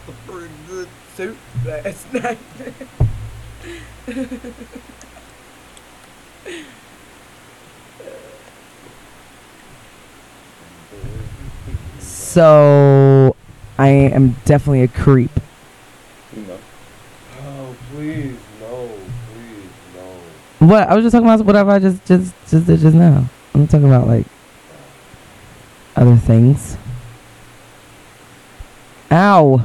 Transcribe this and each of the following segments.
a pretty good suit last night. So, I am definitely a creep. No. Oh, please, no. Please, no. What? I was just talking about whatever I just did just now. I'm talking about, like, other things. Ow. You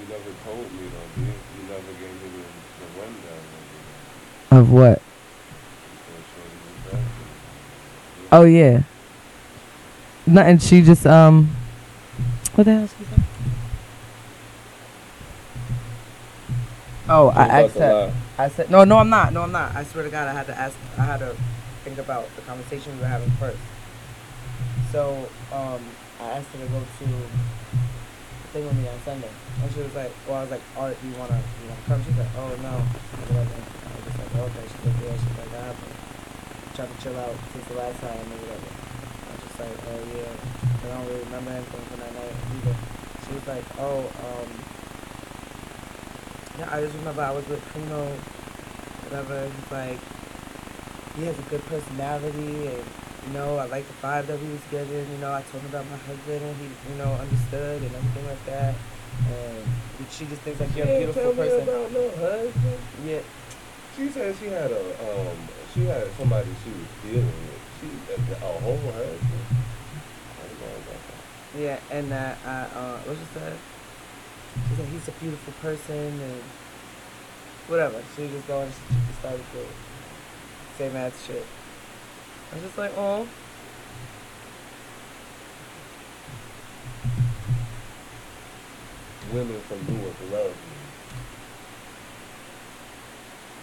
never told me, though, dude. You never gave me the rundown. Of what? Oh, yeah. Nothing. She just, what the hell she said? Oh, I said, no, I'm not. I swear to God, I had to think about the conversation we were having first. So, I asked her to go to the thing with me on Sunday. And she was like, well, I was like, Art, do you wanna come? She's like, oh, no. Whatever. I was just like, okay. She's like, yeah. She's like, I've been trying to chill out since the last time or whatever. I was just like, oh, yeah. I don't really remember anything from that night either. She was like, oh, yeah, I just remember I was with Primo, whatever. He's like, he has a good personality, and, you know, I like the vibe that we was getting. You know, I told him about my husband, and he, you know, understood and everything like that. And she just thinks like you're a beautiful person. Tell me about no husband. Yeah. She said she had somebody she was dealing with. She a whole husband. I don't know about that. Yeah, and what she said? She said he's a beautiful person and whatever. She just going, she just started to say mad shit. I was just like, oh. Women from Newark love me.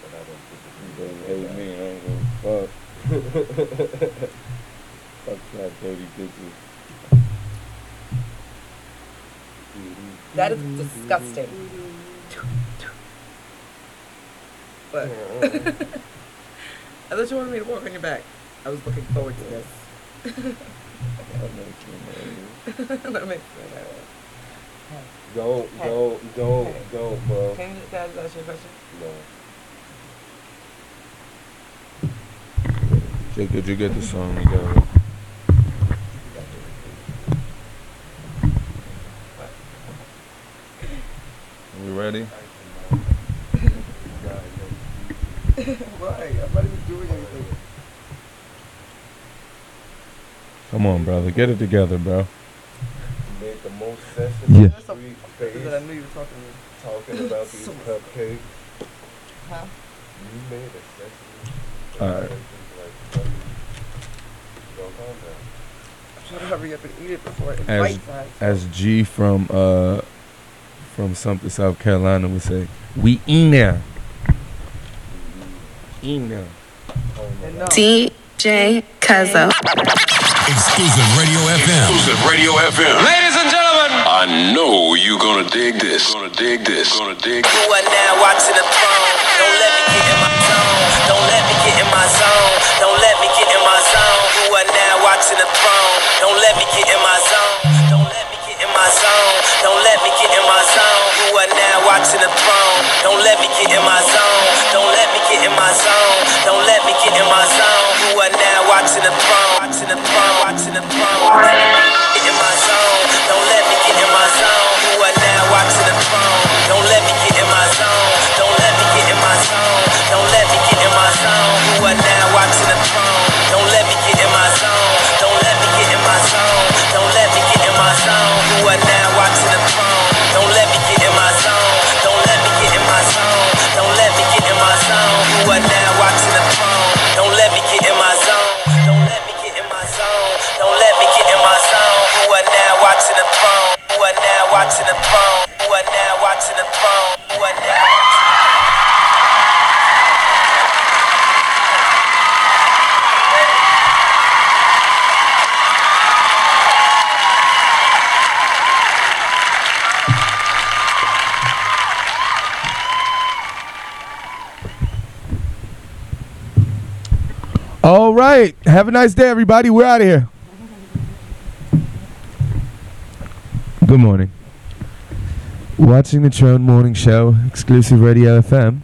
But I don't think it's me. I don't give a fuck. Fuck that dirty bitches. That is disgusting. But I thought you wanted me to walk on your back. I was looking forward to this. That makes me Don't, bro. Can you guys ask you a question? No. Did you get the song together? You ready? Why? I'm not even doing anything. Come on, brother. Get it together, bro. You made the most sense Yeah. in the street face. I knew you were talking to me. Talking about these cupcakes. Huh? You made a sense. Alright. Don't calm down. I'm trying to hurry up and eat it before it bites us. As G from something South Carolina would say, we in there. In there. DJ Cuzzo. Exclusive Radio FM. Exclusive Radio FM. Ladies and gentlemen, I know you gonna dig this. Gonna dig this. Gonna dig this. You are now watching the throne. Don't let me get in my zone. Don't let me get in my zone. Don't let me get in my zone. You are now watching the throne. Don't let me get in my zone. Don't let me get in my zone. Don't let me get in my zone. You are now watching the throne. Don't let me get in my zone. Don't let me get in my zone. Don't let me get in my zone. You are now watching the throne. Watching the throne. Watching the throne. Get in my zone. Don't let me get in my zone. You are now watching the throne. Don't let me get in my zone. Don't let me get in my zone. Don't let me get in my zone. You are now watching the throne. Don't let me get in my zone. Don't let me get in my zone. Don't let me get in my zone. You are now watching the throne. Don't let me get in my zone. Don't let me get in my zone. Don't let me get in my zone. You are now watching the throne. Don't let me get in my zone. Don't let me get in my zone. Don't let me get in my zone. You are now watching the throne. You are now watching the throne. You are now watching the throne. You are now watching. All right. Have a nice day, everybody. We're out of here. Good morning. Watching the Tron Morning Show, Exclusive Radio FM.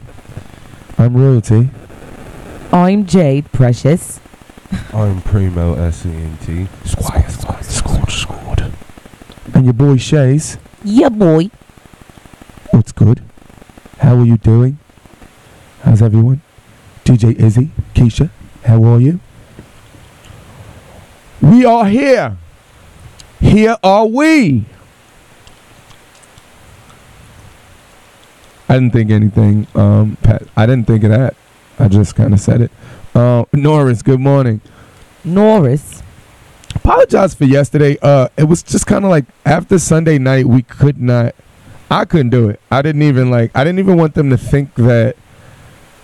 I'm Royalty. I'm Jade Precious. I'm Primo SENT. Squire. Scored. And your boy Shays. Yeah, boy. What's good? How are you doing? How's everyone? DJ Izzy, Keisha, how are you? We are here. Here are we. I didn't think anything, Pat. I didn't think of that. I just kind of said it. Norris, good morning. Norris. Apologize for yesterday. It was just kind of like after Sunday night, I couldn't do it. I didn't even want them to think that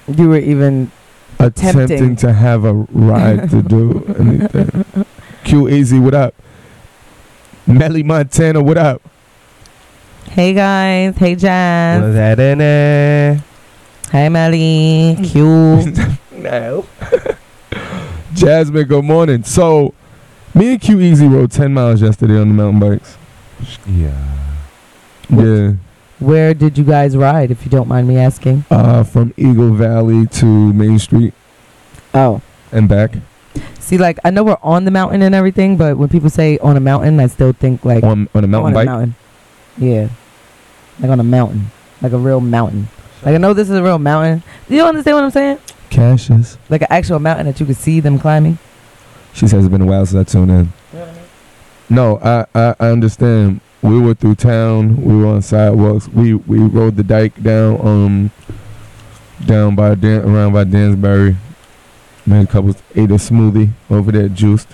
You were even attempting to have a ride to do anything. Q Easy, what up? Melly Montana, what up? Hey guys, hey Jazz. What's that in there? Hey Melly, Q. No. Jasmine, good morning. So, me and Q Easy rode 10 miles yesterday on the mountain bikes. Yeah. Yeah. Where did you guys ride, if you don't mind me asking? From Eagle Valley to Main Street Oh. and back. See, like, I know we're on the mountain and everything, but when people say on a mountain, I still think, like... On a mountain on bike? A mountain. Yeah. Like on a mountain. Like a real mountain. Like, I know this is a real mountain. Do you understand what I'm saying? Cassius. Like an actual mountain that you could see them climbing. She says it's been a while since I tuned in. You know what I mean? No, I understand. We were through town. We were on sidewalks. We rode the dike down around by Dansbury. Made ate a smoothie over there, juiced.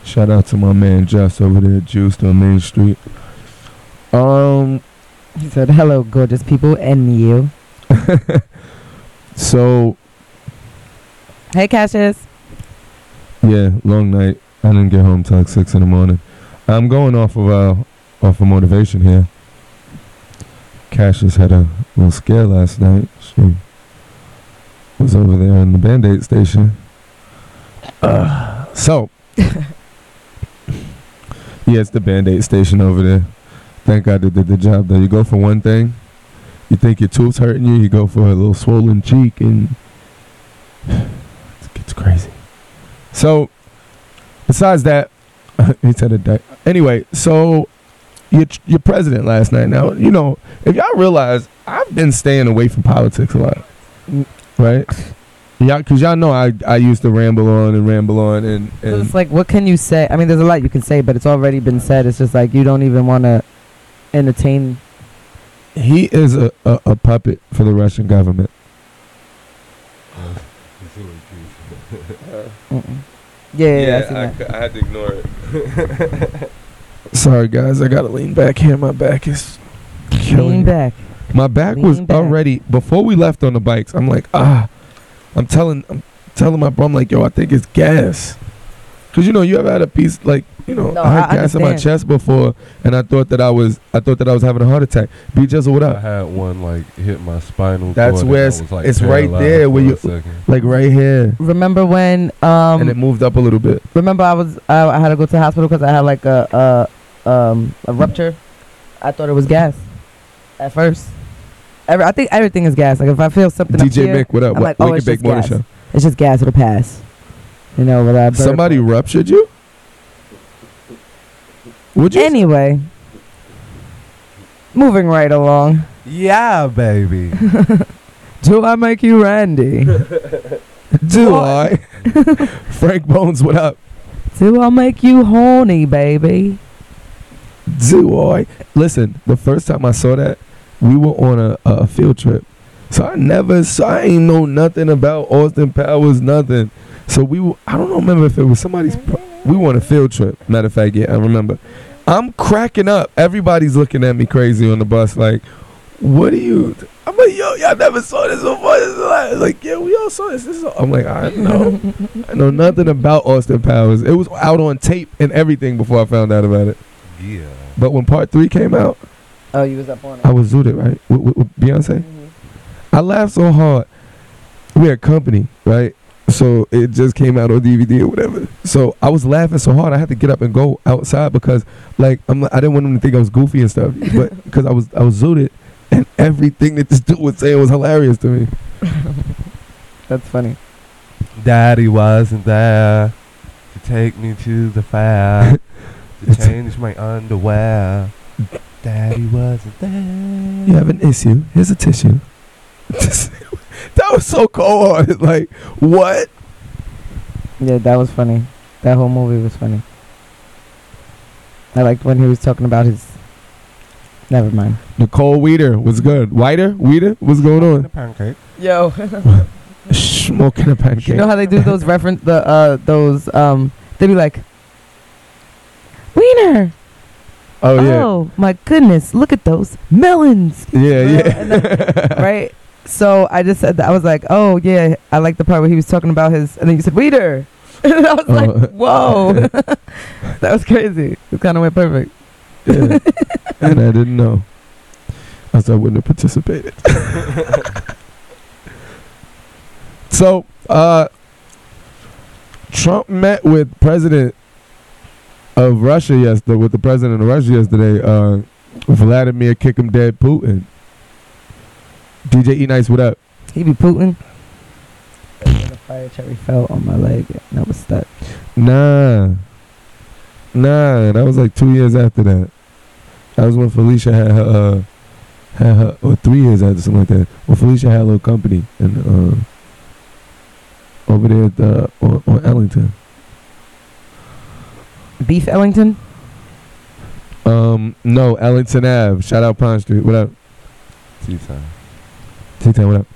Shout out to my man Jess over there, juiced on Main Street. He said, "Hello, gorgeous people, and you." So, hey, Cassius. yeah, long night. I didn't get home till like 6 in the morning. I'm going off of motivation here. Cassius had a little scare last night. She was over there in the Band-Aid station. So, yeah, it's the Band-Aid station over there. Thank God they did the job though. You go for one thing, you think your tooth's hurting you, you go for a little swollen cheek, and it gets crazy. So, besides that, he said it. Anyway, so your president last night. Now, you know, if y'all realize, I've been staying away from politics a lot, right? Yeah, because y'all know I used to ramble on, and It's like, what can you say? I mean, there's a lot you can say, but it's already been said. It's just like you don't even want to entertain. He is a puppet for the Russian government. Yeah, I see that. I had to ignore it. Sorry, guys. I got to lean back here. My back is killing Lean me. back. My back Lean was back. already, before we left on the bikes, I'm like, I'm telling my bro, I'm like, yo, I think it's gas. Because, you know, you ever had a piece, like, you know, No, I had I gas in my understand. chest before, and I thought that I was having a heart attack. B just what I up? had one like hit my spinal That's cord. where and I was, like, it's right paralyzed there for where a you, second. like right here, Remember when? and it moved up a little bit. Remember I had to go to the hospital because I had like a rupture. I thought it was gas at first. I think everything is gas. Like if I feel something up DJ here, Mick, what up? I'm like, Wake oh, and it's Bake just Morning gas. Show. It's just gas. It'll pass. You know, but I burp. Somebody ruptured you? Would you? Anyway, moving right along. Yeah, baby. Do I make you Randy? Do I? Frank Bones, what up? Do I make you horny, baby? Do I? Listen, the first time I saw that, we were on a field trip. So I ain't know nothing about Austin Powers, nothing. So I don't remember if it was somebody's, we were on a field trip. Matter of fact, yeah, I remember. I'm cracking up. Everybody's looking at me crazy on the bus like, what are you? I'm like, yo, y'all never saw this before. Like, yeah, we all saw this. I'm like, I know nothing about Austin Powers. It was out on tape and everything before I found out about it. Yeah. But when part 3 came out, Oh, you was up on it. I was zooted, right? With Beyonce. Mhm. I laughed so hard. We had company, right? So it just came out on DVD or whatever. So I was laughing so hard I had to get up and go outside because like I didn't want him to think I was goofy and stuff, but because I was zooted and everything that this dude was saying was hilarious to me. That's funny. Daddy wasn't there to take me to the fair to change my underwear. Daddy wasn't there. You have an issue. Here's a tissue. That was so cold. Like, what? Yeah, that was funny. That whole movie was funny. I liked when he was talking about his. Never mind. Nicole Weeder was good. Weeder, what's going on? Pancake. Yo. Smoking a pancake. You know how they do those they be like, Wiener. Oh yeah. Oh my goodness! Look at those melons. Yeah, yeah. And then, right. So I just said that. I was like, oh yeah, I like the part where he was talking about his, and then you said Weeder. And I was like, whoa, that was crazy. It kind of went perfect. Yeah. And I didn't know, else I wouldn't have participated. So, Trump met with the president of Russia yesterday, Vladimir Kick 'em Dead Putin. DJ E Nice, what up? He be Putin. The fire cherry fell on my leg and I was stuck. Nah, that was like 2 years after that. That was when Felicia had her, or 3 years after, something like that. When Felicia had a little company and over there at on Ellington. Beef Ellington? No, Ellington Ave. Shout out Pond Street. What up? T-Time. T-Time, what up?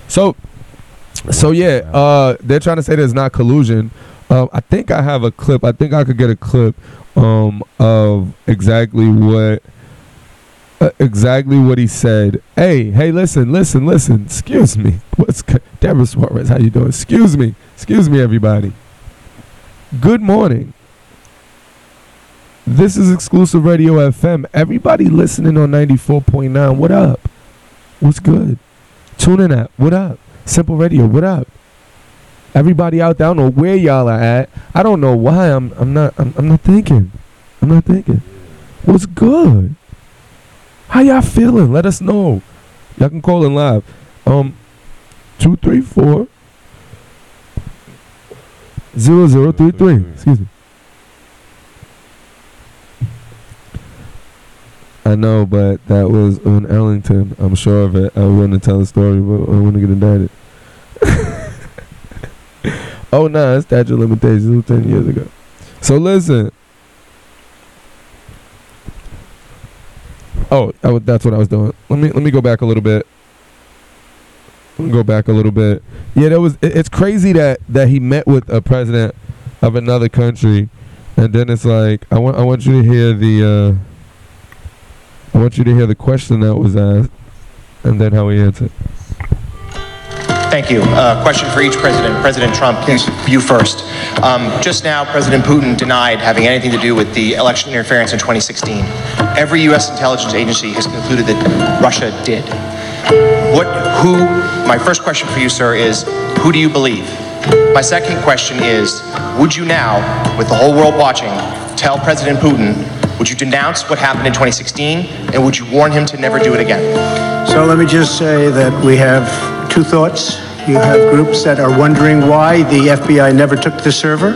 So yeah, they're trying to say there's not collusion. I think I have a clip. I think I could get a clip of exactly what he said. Hey, listen. Excuse me. What's Deborah Suarez? How you doing? Excuse me, everybody. Good morning. This is Exclusive Radio FM. Everybody listening on 94.9, what up? What's good? Tuning app, what up? Simple Radio, what up? Everybody out there, I don't know where y'all are at. I don't know why I'm not thinking. What's good? How y'all feeling? Let us know. Y'all can call in live. 234 0033. Excuse me. I know, but that was on Ellington. I'm sure of it. I want to tell a story, but I want to get indicted. Oh, nah, it's statute of limitations. It was 10 years ago. So listen. Oh, that's what I was doing. Let me go back a little bit. Yeah, it's crazy that he met with a president of another country, and then it's like I want you to hear the question that was asked, and then how he answered. Thank you. Question for each president. President Trump, please, you first. Just now, President Putin denied having anything to do with the election interference in 2016. Every U.S. intelligence agency has concluded that Russia did. My first question for you, sir, is who do you believe? My second question is, would you now, with the whole world watching, tell President Putin, would you denounce what happened in 2016, and would you warn him to never do it again? So let me just say that we have two thoughts. You have groups that are wondering why the FBI never took the server.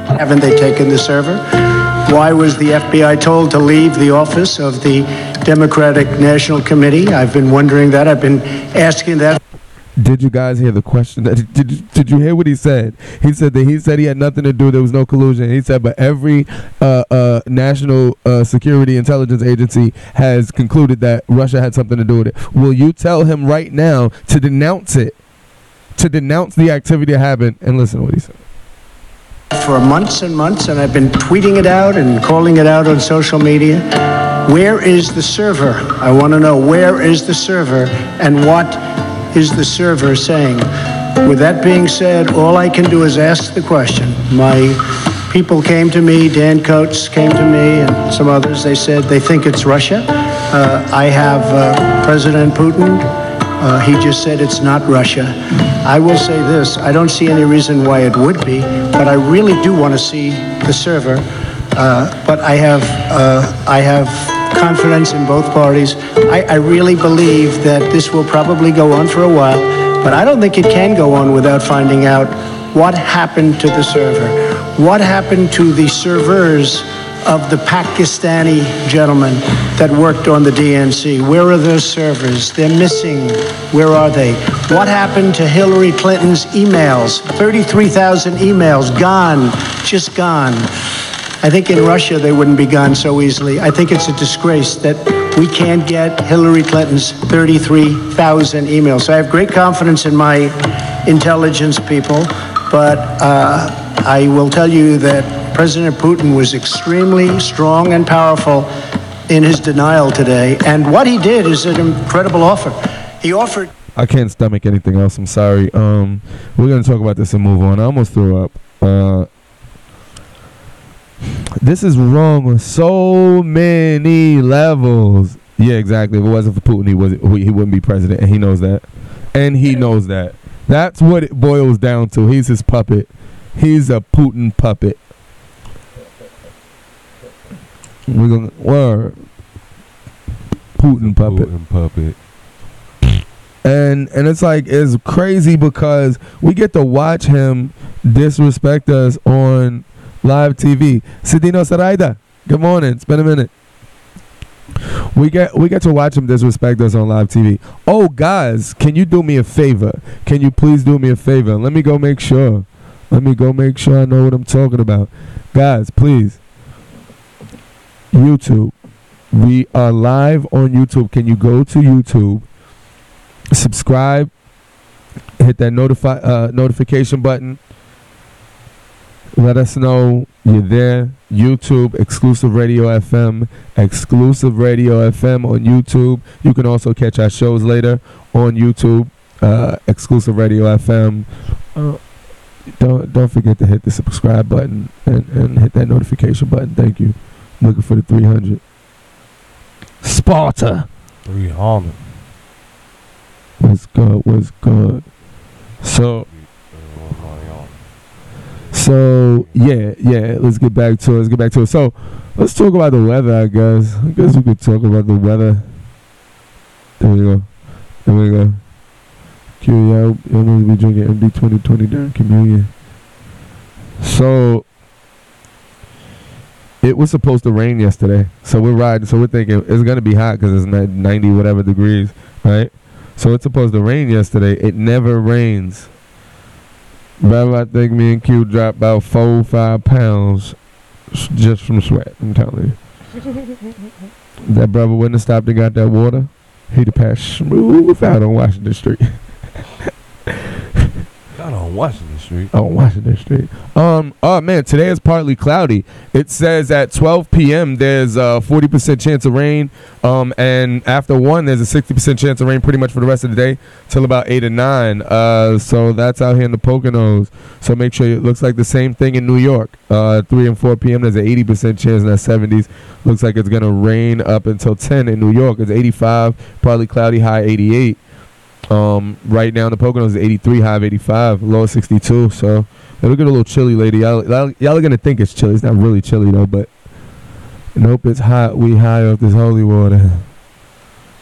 Haven't they taken the server? Why was the FBI told to leave the office of the Democratic National Committee? I've been wondering that. I've been asking that. Did you guys hear the question? Did you hear what he said? He said he had nothing to do. There was no collusion. He said, but every national security intelligence agency has concluded that Russia had something to do with it. Will you tell him right now to denounce it, to denounce the activity that happened? And listen to what he said. For months and months, and I've been tweeting it out and calling it out on social media. Where is the server? I want to know, where is the server, and what is the server saying? With that being said, all I can do is ask the question. My people came to me, Dan Coates came to me, and some others. They said they think it's Russia. I have President Putin. He just said it's not Russia. I will say this, I don't see any reason why it would be, but I really do want to see the server. But I have confidence in both parties. I really believe that this will probably go on for a while, but I don't think it can go on without finding out what happened to the server. What happened to the servers of the Pakistani gentlemen that worked on the DNC? Where are those servers? They're missing. Where are they? What happened to Hillary Clinton's emails? 33,000 emails, gone, just gone. I think in Russia they wouldn't be gone so easily. I think it's a disgrace that we can't get Hillary Clinton's 33,000 emails. So I have great confidence in my intelligence people, but I will tell you that President Putin was extremely strong and powerful in his denial today. And what he did is an incredible offer. He offered... I can't stomach anything else. I'm sorry. We're going to talk about this and move on. I almost threw up. This is wrong on so many levels. Yeah, exactly. If it wasn't for Putin, he wouldn't be president, and he knows that. And he knows that. That's what it boils down to. He's his puppet. He's a Putin puppet. We're gonna Putin puppet. Putin puppet. And it's like, it's crazy because we get to watch him disrespect us on live TV. Sidino Saraida, good morning. It's been a minute. We get to watch him disrespect us on live TV. Oh, guys, can you do me a favor? Can you please do me a favor? Let me go make sure. I know what I'm talking about. Guys, please. YouTube. We are live on YouTube. Can you go to YouTube, subscribe, hit that notification button. Let us know you're there. YouTube, Xclusive Radio FM, Xclusive Radio FM on YouTube. You can also catch our shows later on YouTube, Xclusive Radio FM. Don't forget to hit the subscribe button and hit that notification button. Thank you. I'm looking for the 300. Sparta. 300. What's good? So yeah, let's get back to it. So let's talk about the weather, I guess. We could talk about the weather. There we go. Q, y'all must be drinking MD 2020 during communion. So it was supposed to rain yesterday. So we're riding. So we're thinking it's going to be hot because it's 90 whatever degrees, right? So it's supposed to rain yesterday. It never rains. Brother, I think me and Q dropped about 4-5 pounds just from sweat. I'm telling you. That brother wouldn't have stopped and got that water. He'd have passed smooth out on Washington Street. Not on Washington Street. On Washington Street. Oh man, today is partly cloudy. It says at 12 p.m. there's a 40% chance of rain. And after 1, there's a 60% chance of rain pretty much for the rest of the day till about 8 or 9. So that's out here in the Poconos. So make sure it looks like the same thing in New York. 3 and 4 p.m. there's an 80% chance in the 70s. Looks like it's gonna rain up until 10 in New York. It's 85, partly cloudy, high 88. Right now in the Poconos is 83, high of 85, low of 62. So it'll get a little chilly later. Y'all are gonna think it's chilly. It's not really chilly though, but nope, it's hot. We high off this holy water.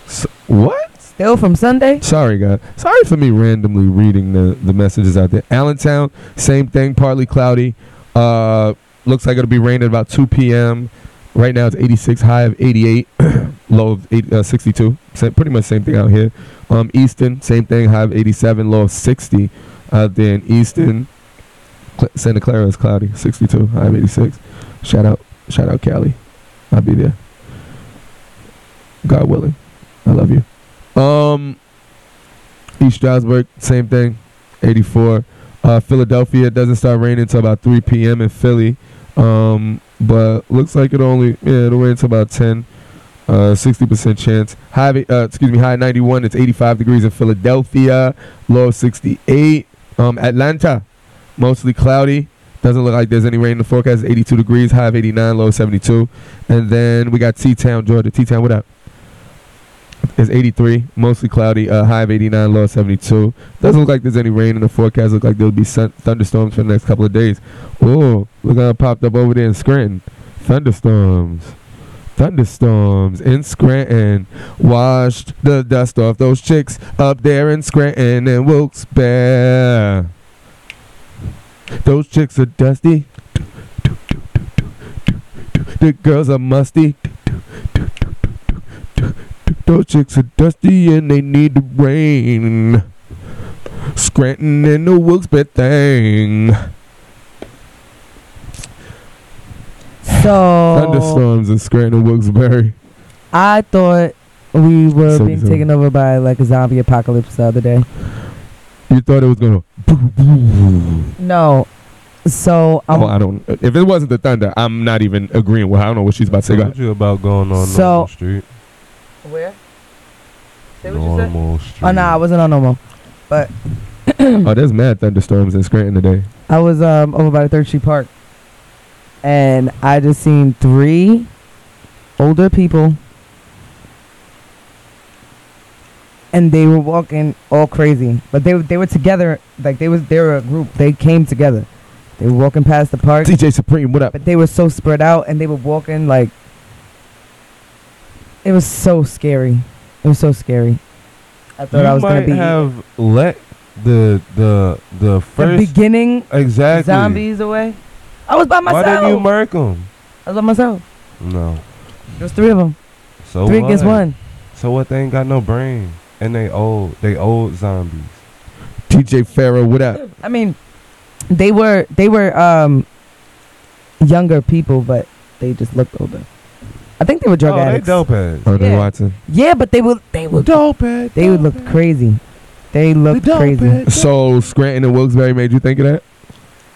So, what? Still from Sunday? Sorry, guys. Sorry for me randomly reading the messages out there. Allentown, same thing, partly cloudy. Looks like it'll be raining at about 2 p.m. Right now it's 86, high of 88, low of 62. Pretty much same thing out here. Easton, same thing, high of 87, low of 60 out there in Easton. Santa Clara is cloudy, 62, high of 86. Shout out Cali. I'll be there. God willing. I love you. East Stroudsburg, same thing, 84. Philadelphia doesn't start raining until about 3 p.m. in Philly. But looks like it'll rain until about 10. 60% chance. High 91. It's 85 degrees in Philadelphia. Low of 68. Atlanta, mostly cloudy. Doesn't look like there's any rain in the forecast. 82 degrees. High of 89. Low of 72. And then we got T-Town, Georgia. T-Town, what up? It's 83, mostly cloudy, high of 89, low of 72. Doesn't look like there's any rain in the forecast. Look like there'll be thunderstorms for the next couple of days. Oh, look how it popped up over there in Scranton. Thunderstorms in Scranton. Washed the dust off those chicks up there in Scranton and Wilkes-Barre. Those chicks are dusty. The girls are musty. Those chicks are dusty and they need the rain. Scranton and the Wilkes-Barre thing. So thunderstorms in Scranton and Wilkes-Barre. I thought we were being 77. taken over by like a zombie apocalypse the other day. You thought it was gonna. No. So oh, I don't. If it wasn't the thunder, I'm not even agreeing with her. I don't know what she's about to say. What you about going on Normal Street? Where? Say what Normal you said? Street. Oh, nah, I wasn't on Normal. But oh, there's mad thunderstorms in Scranton today. I was over by the 3rd Street Park, and I just seen 3 older people, and they were walking all crazy. But they were together, like they were a group. They came together. They were walking past the park. DJ Supreme, what up? But they were so spread out, and they were walking like. It was so scary. It was so scary. I thought I was gonna be. You might have let the first the beginning exactly zombies away. I was by myself. Why didn't you mark them? I was by myself. No. There was 3 of them. So 3 what? against 1. So what? They ain't got no brain, and they old zombies. DJ Farrow, what up? I mean, they were younger people, but they just looked older. I think they were drug addicts. They dope heads. Oh, they Yeah. Watson. Yeah, but they would dope heads. They would look crazy. They looked crazy. So Scranton and Wilkes-Barre made you think of that?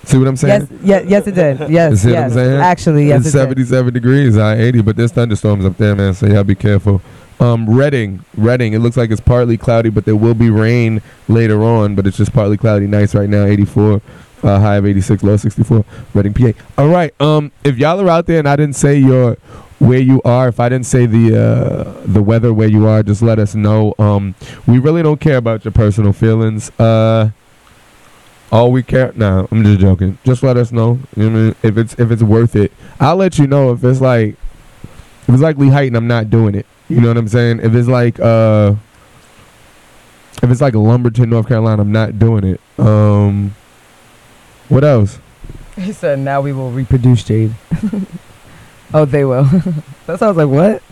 See what I'm saying? Yes, it did. Yes, See what yes. I'm saying? Actually, yes, it's it did. 77 degrees, 80, but there's thunderstorms up there, man. So y'all be careful. Reading. It looks like it's partly cloudy, but there will be rain later on. But it's just partly cloudy. Nice right now, 84. High of 86, low of 64. Reading, PA. All right. If y'all are out there and I didn't say where you are, if I didn't say the weather where you are, just let us know. We really don't care about your personal feelings. All we care. Nah, I'm just joking. Just let us know. You know what I mean? If it's worth it, I'll let you know. If it's like Lee Heighton, I'm not doing it. You know what I'm saying? If it's like Lumberton, North Carolina, I'm not doing it. What else? He said, "Now we will reproduce Jade." Oh, they will. That sounds like what?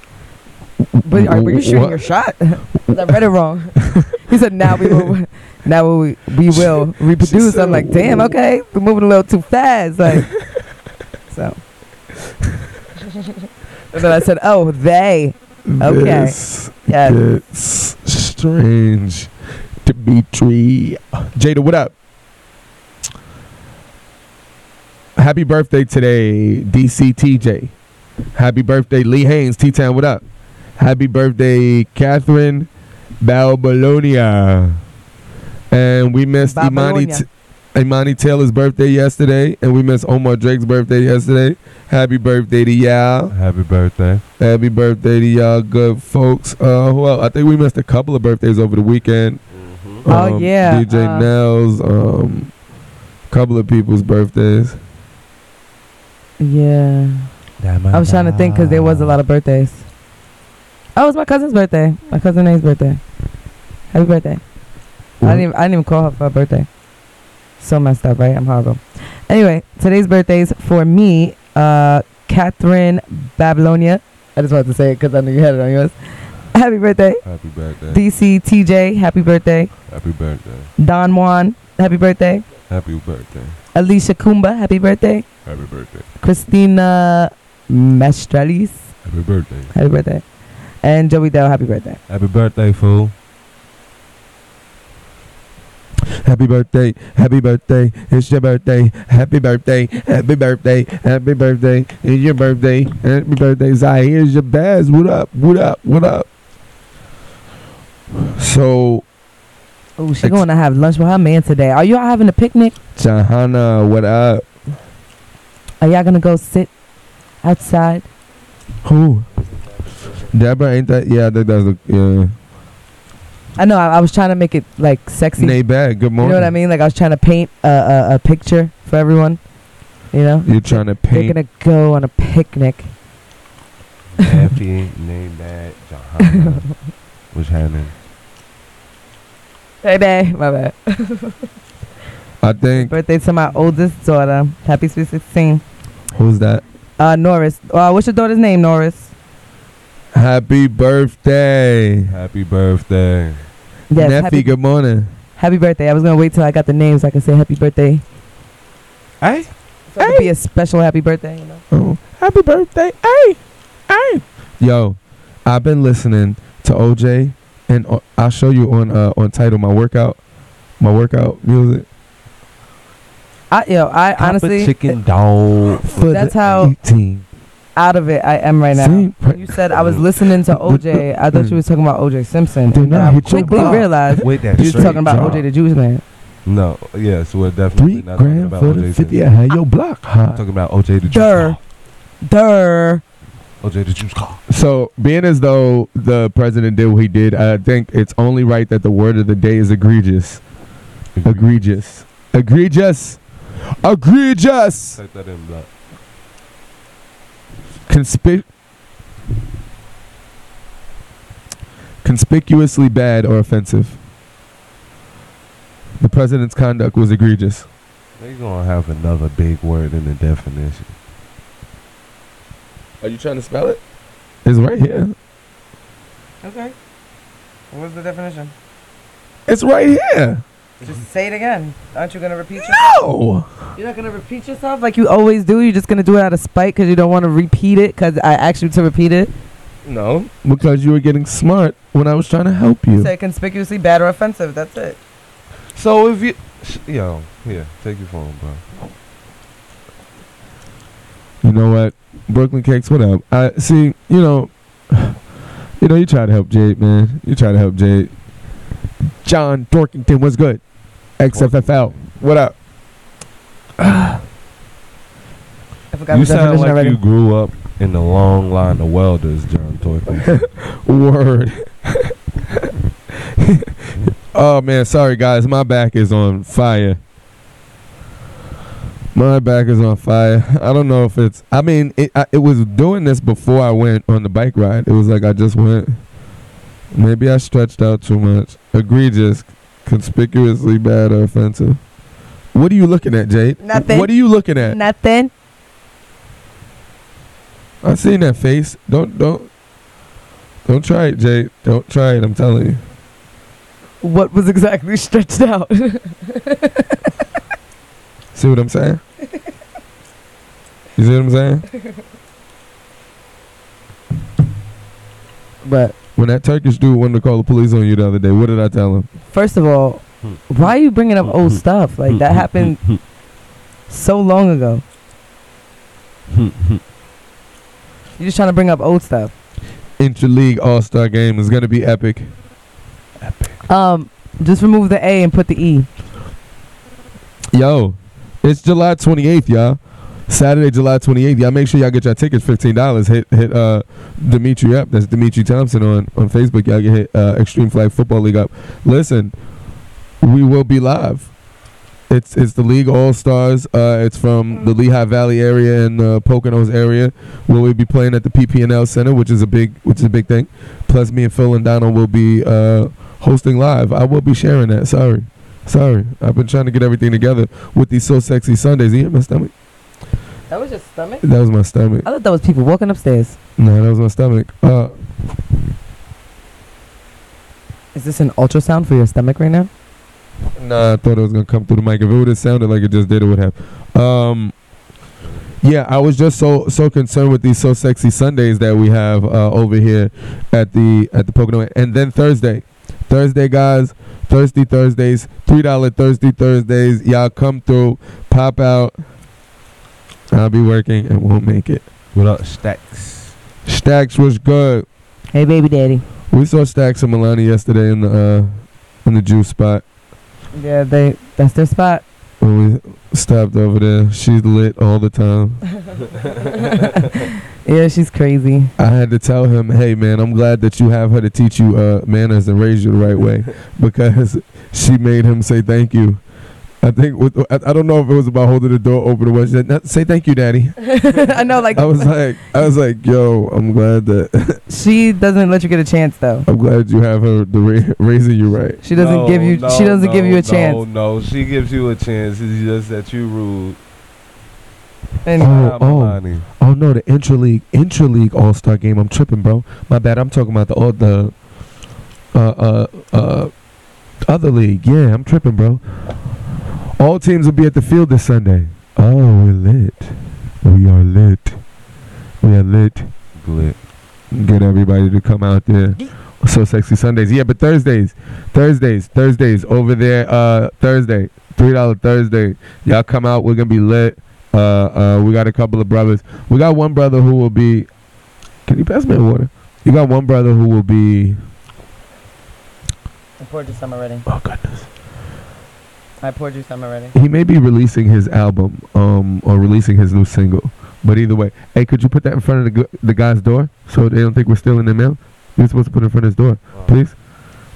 But were you shooting your shot? I read it wrong. He said, "Now we will." Now we will reproduce. I'm like, damn, okay, we're moving a little too fast, like. So. And then I said, "Oh, they." Okay. This Yes. gets strange. Dimitri. Jada, what up? Happy birthday today, DCTJ. Happy birthday, Lee Haynes. T-Town, what up? Happy birthday, Catherine Balbalonia. And we missed Imani Taylor's birthday yesterday, and we missed Omar Drake's birthday yesterday. Happy birthday to y'all. Happy birthday. Happy birthday to y'all good folks. Well, I think we missed a couple of birthdays over the weekend. Oh, yeah. DJ Nels, couple of people's birthdays. Yeah. I was trying to think because there was a lot of birthdays. Oh, it was my cousin's birthday. My cousin Nate's birthday. Happy birthday. I didn't even call her for her birthday. So messed up, right? I'm horrible. Anyway, today's birthdays for me, Catherine Babylonia. I just wanted to say it because I knew you had it on yours. Happy birthday. Happy birthday. DCTJ, happy birthday. Happy birthday. Don Juan, happy birthday. Happy birthday. Alicia Kumba, happy birthday. Happy birthday. Christina Mestralis, Happy birthday. happy birthday. And Joey Dell, happy birthday. Happy birthday, fool. Happy birthday, it's your birthday, happy birthday, happy birthday, happy birthday, it's your birthday, happy birthday, Zai, here's your Baz, what up? So, Oh, she's going to have lunch with her man today. Are y'all having a picnic? Jahana, what up? Are y'all going to go sit outside? Who? Deborah, ain't that? Yeah, I think that's the. Yeah. I know. I was trying to make it like sexy. Nay, bad. Good You morning. know what I mean? Like I was trying to paint a picture for everyone. You know? You're trying to They're paint. gonna go on a picnic. Happy, name that, Johanna. What's happening? Baby, my bad. I think. Birthday to my oldest daughter. Happy sweet 16. Who's that? Norris. What's your daughter's name, Norris? Happy birthday. Happy birthday. Yes. Neffy, good morning. Happy birthday. I was gonna wait till I got the name so I can say happy birthday. Hey. So it could be a special happy birthday, you know. Oh, happy birthday. Hey. Hey. Yo, I've been listening to OJ, and I'll show you on Tidal my workout music. I honestly chicken dog. that's how 18. out of it I am right now. See? When you said I was listening to OJ, I thought you was talking about OJ Simpson. Did And not I hit your quickly block. realized Wait, that you was straight talking about drop. OJ the Juice Man. No, yes, we're definitely 3 not talking grand about for OJ the 50. Simpson. I had your block hot. Talking about OJ the Juice Durr. Car. OJ the Juice Car. So, being as though the president did what he did, I think it's only right that the word of the day is egregious. Egregious. Egregious. Egregious. Type that in, blood. Conspicuously bad or offensive. The president's conduct was egregious. They're gonna have another big word in the definition. Are you trying to spell it? It's right here. Okay. What's the definition? It's right here. Just say it again. Aren't you gonna repeat yourself? No. You're not gonna repeat yourself like you always do. You're just gonna do it out of spite because you don't want to repeat it because I asked you to repeat it. No, because you were getting smart when I was trying to help you. Say conspicuously bad or offensive. That's it. So if you, here, take your phone, bro. You know what? Brooklyn Cakes, what up? I see, you try to help Jade, man. You try to help Jade. John Dorkington, what's good? XFFL, what up? I forgot You the sound definition like already. you grew up in the long line of welders, John Thornton. Word. Oh, man, sorry, guys. My back is on fire. My back is on fire. I don't know if it's... I mean, it was doing this before I went on the bike ride. It was like I just went... Maybe I stretched out too much. Egregious, conspicuously bad or offensive. What are you looking at, Jade? Nothing. What are you looking at? Nothing. I seen that face. Don't try it, Jade. Don't try it. I'm telling you. What was exactly stretched out? See what I'm saying? You see what I'm saying? But When that Turkish dude wanted to call the police on you the other day, what did I tell him? first of all, why are you bringing up old stuff? Like that happened so long ago. You're just trying to bring up old stuff. Interleague All-Star Game is going to be epic. Just remove the A and put the E. Yo, it's July 28th, y'all. Saturday, July 28th. Y'all make sure y'all get your tickets, $15. Hit Dimitri up. That's Dimitri Thompson on Facebook. Y'all get hit Extreme Flag Football League up. Listen, we will be live. It's the League All-Stars. It's from the Lehigh Valley area and Poconos area, where we'll be playing at the PPNL Center, which is a big thing. Plus, me and Phil and Donald will be hosting live. I will be sharing that. Sorry. I've been trying to get everything together with these So Sexy Sundays. You hear my stomach? That was your stomach? That was my stomach. I thought that was people walking upstairs. No, that was my stomach. Is this an ultrasound for your stomach right now? Nah, I thought it was gonna come through the mic. If it would have sounded like it just did, it would have. Yeah, I was just so concerned with these So Sexy Sundays that we have over here at the Pocono. And then Thursday, guys, Thirsty Thursdays, $3 Thirsty Thursdays. Y'all come through, pop out. I'll be working and won't make it. What up, Stacks? Stacks was good. Hey, baby daddy. We saw Stacks and Milani yesterday in the juice spot. Yeah, that's their spot. When we stopped over there, she's lit all the time. Yeah, she's crazy. I had to tell him, hey man, I'm glad that you have her to teach you manners and raise you the right way, because she made him say thank you. I think I don't know if it was about holding the door open or what. She said, say thank you, Daddy. I know, like I was like, yo, I'm glad that she doesn't let you get a chance though. I'm glad you have her raising you right. She doesn't give you. She doesn't give you a chance. No, she gives you a chance. It's just that you rude. Anyway. Oh no, the intra-league all-star game. I'm tripping, bro. My bad. I'm talking about the other league. Yeah, I'm tripping, bro. All teams will be at the field this Sunday. Oh, we're lit. We are lit. We are lit. Lit. Get everybody to come out there. So Sexy Sundays. Yeah, but Thursdays over there. Thursday, $3 Thursday. Y'all come out. We're gonna be lit. We got a couple of brothers. We got one brother who will be. Can you pass me the water? You got one brother who will be. I poured you some already. Oh goodness. I poured you some already. He may be releasing his album, or releasing his new single. But either way, hey, could you put that in front of the guy's door so they don't think we're stealing their mail? You're supposed to put it in front of his door, please.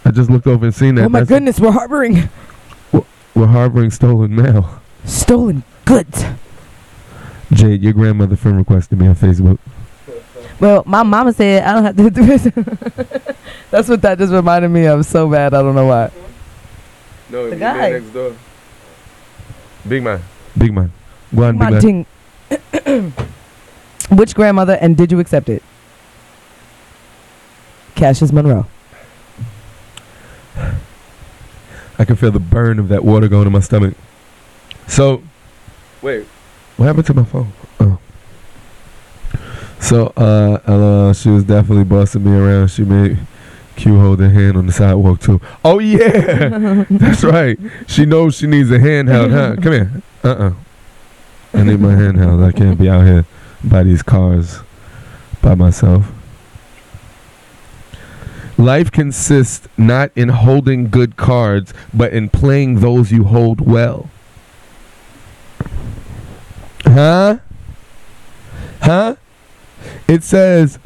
I just looked over and seen that. Oh my goodness, we're harboring. We're harboring stolen mail. Stolen goods. Jade, your grandmother friend requested me on Facebook. Well, my mama said I don't have to do this. That's what that just reminded me of so bad. I don't know why. No, the guy next door. Big man. Go on, big man. Which grandmother, and did you accept it? Cassius Monroe. I can feel the burn of that water going to my stomach. So, wait, what happened to my phone? Oh. So, she was definitely bossing me around. She made Q hold her hand on the sidewalk too. Oh yeah, that's right. She knows she needs a handheld, huh? Come here. I need my handheld. I can't be out here by these cars by myself. Life consists not in holding good cards, but in playing those you hold well. Huh? It says,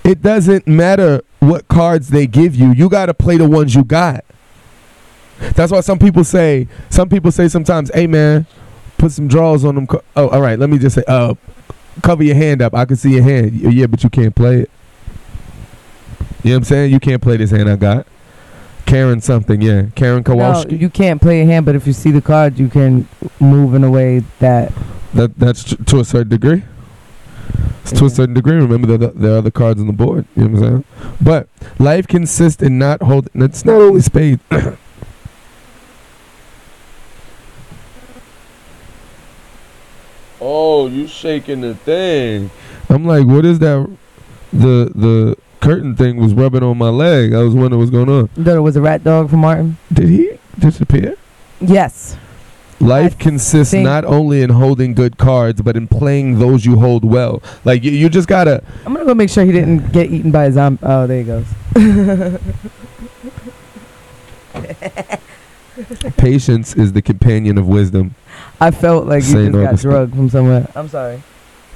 it doesn't matter what cards they give you. You got to play the ones you got. That's why some people say sometimes, hey man, put some draws on them. Oh, all right. Let me just say, cover your hand up. I can see your hand. Yeah, but you can't play it. You know what I'm saying? You can't play this hand I got. Karen something, yeah. Karen Kowalski. No, you can't play your hand, but if you see the card, you can move in a way that's to a certain degree. It's to a certain degree. Remember that there are other cards on the board. You know what I'm saying? But life consists in not holding. It's not only spades. Oh, you shaking the thing. I'm like, what is that? The curtain thing was rubbing on my leg. I was wondering what's going on. You thought it was a rat dog from Martin? Did he disappear? Yes. Life consists not only in holding good cards, but in playing those you hold well. Like, you just gotta... I'm gonna go make sure he didn't get eaten by a zombie. Oh, there he goes. Patience is the companion of wisdom. I felt like you just got drugged from somewhere. I'm sorry.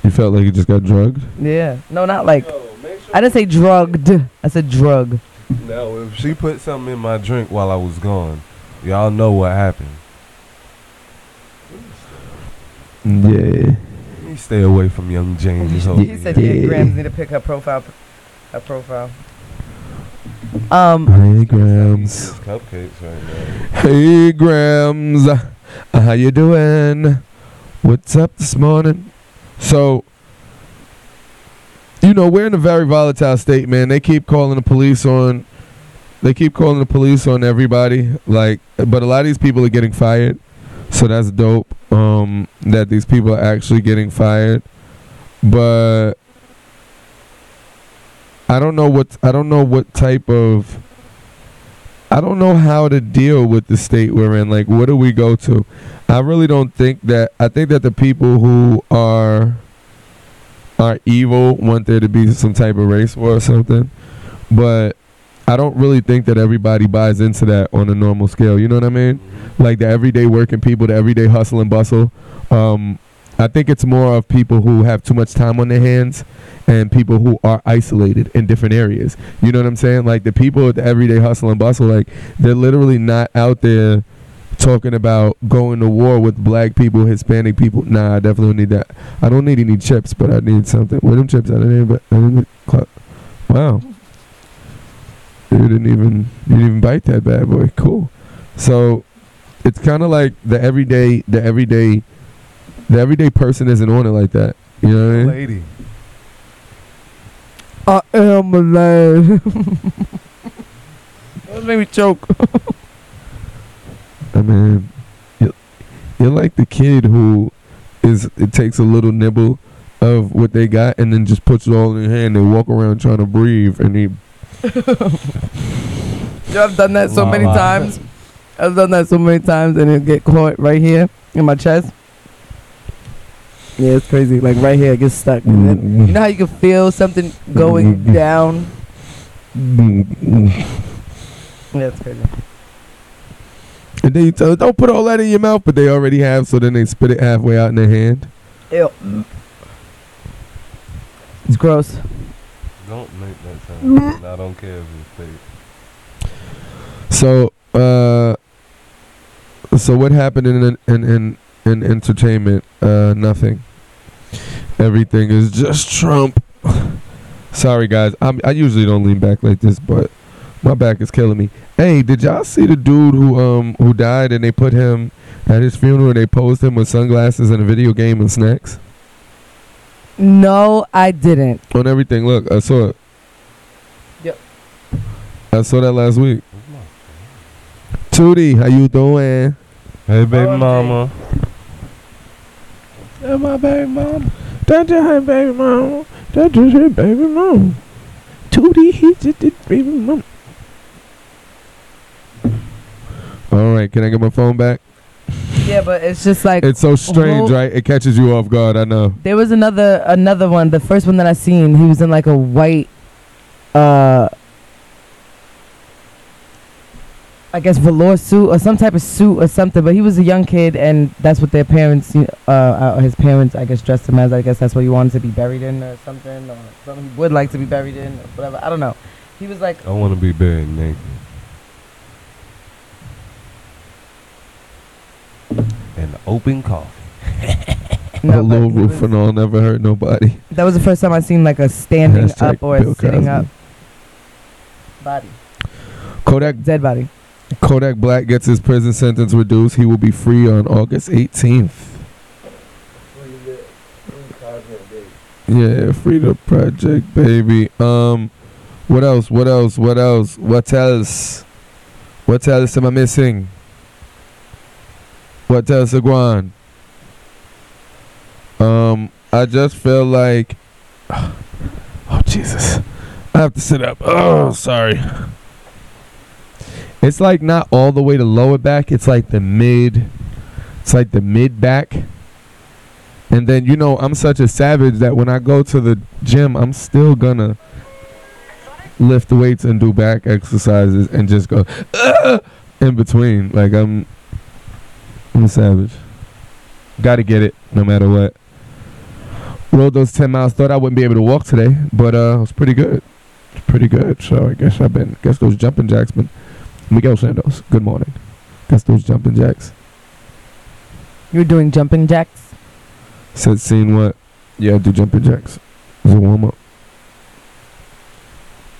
You felt like you just got drugged? Yeah. No, not like... I didn't say drugged. I said drug. No, if she put something in my drink while I was gone, y'all know what happened. Yeah. You stay away from young James. He said Grams need to pick her profile. Hey Grams. Cupcakes right now. Hey Grams. How you doing? What's up this morning? So, you know, we're in a very volatile state, man. They keep calling the police on everybody. Like, but a lot of these people are getting fired. So that's dope. That these people are actually getting fired. But I don't know how to deal with the state we're in. Like, what do we go to? I really don't think that. I think that the people who are evil want there to be some type of race war or something. But I don't really think that everybody buys into that on a normal scale. You know what I mean? Like the everyday working people, the everyday hustle and bustle. I think it's more of people who have too much time on their hands and people who are isolated in different areas. You know what I'm saying? Like the people at the everyday hustle and bustle, like they're literally not out there talking about going to war with black people, Hispanic people. Nah, I definitely don't need that. I don't need any chips, but I need something. Where them chips? Wow. You didn't even bite that bad boy. Cool. So it's kind of like the everyday person isn't on it like that. You know what I mean? Lady. I am alive. That made me choke. I mean, you're like the kid who it takes a little nibble of what they got and then just puts it all in their hand. They walk around trying to breathe and he. I've done that so many times. I've done that so many times and it get caught right here in my chest. Yeah, it's crazy. Like right here, it gets stuck. And then, you know how you can feel something going down? Yeah, it's crazy. And then you tell them, don't put all that in your mouth, but they already have, so then they spit it halfway out in their hand. Ew. It's gross. Don't make that sound. I don't care if it's fake. So what happened in entertainment? Nothing. Everything is just Trump. Sorry, guys. I usually don't lean back like this, but my back is killing me. Hey, did y'all see the dude who died and they put him at his funeral? They posed him with sunglasses and a video game and snacks. No, I didn't. On everything. Look, I saw it. Yep. I saw that last week. Tootie, how you doing? Hey, baby mama. That's my baby mama. That's her baby mama. That's her baby mama. Tootie, he's just his baby mama. All right, can I get my phone back? Yeah, but it's just like it's so strange, right? It catches you off guard. I know. There was another one. The first one that I seen, he was in like a white, I guess velour suit or some type of suit or something. But he was a young kid, and that's what their parents, his parents, I guess, dressed him as. I guess that's what he wanted to be buried in or something he would like to be buried in or whatever. I don't know. He was like, I want to be buried naked. And open coffee. No, a little roof and all, never hurt nobody. That was the first time I seen like a standing up or a sitting up body. Dead body. Kodak Black gets his prison sentence reduced. He will be free on August 18th. Yeah, Freedom Project, baby. What else? What else am I missing? What else, Aguan? I just feel like, oh Jesus, I have to sit up. Oh, sorry. It's like not all the way to lower back. It's like the mid back. And then, I'm such a savage that when I go to the gym, I'm still gonna lift weights and do back exercises and just go in between. Like I'm a savage. Gotta get it no matter what. Rode those 10 miles. Thought I wouldn't be able to walk today, but it was pretty good. So I guess those jumping jacks been. Miguel Santos, good morning. Guess those jumping jacks. You're doing jumping jacks? Said seen what? Yeah, I do jumping jacks. It was a warm up.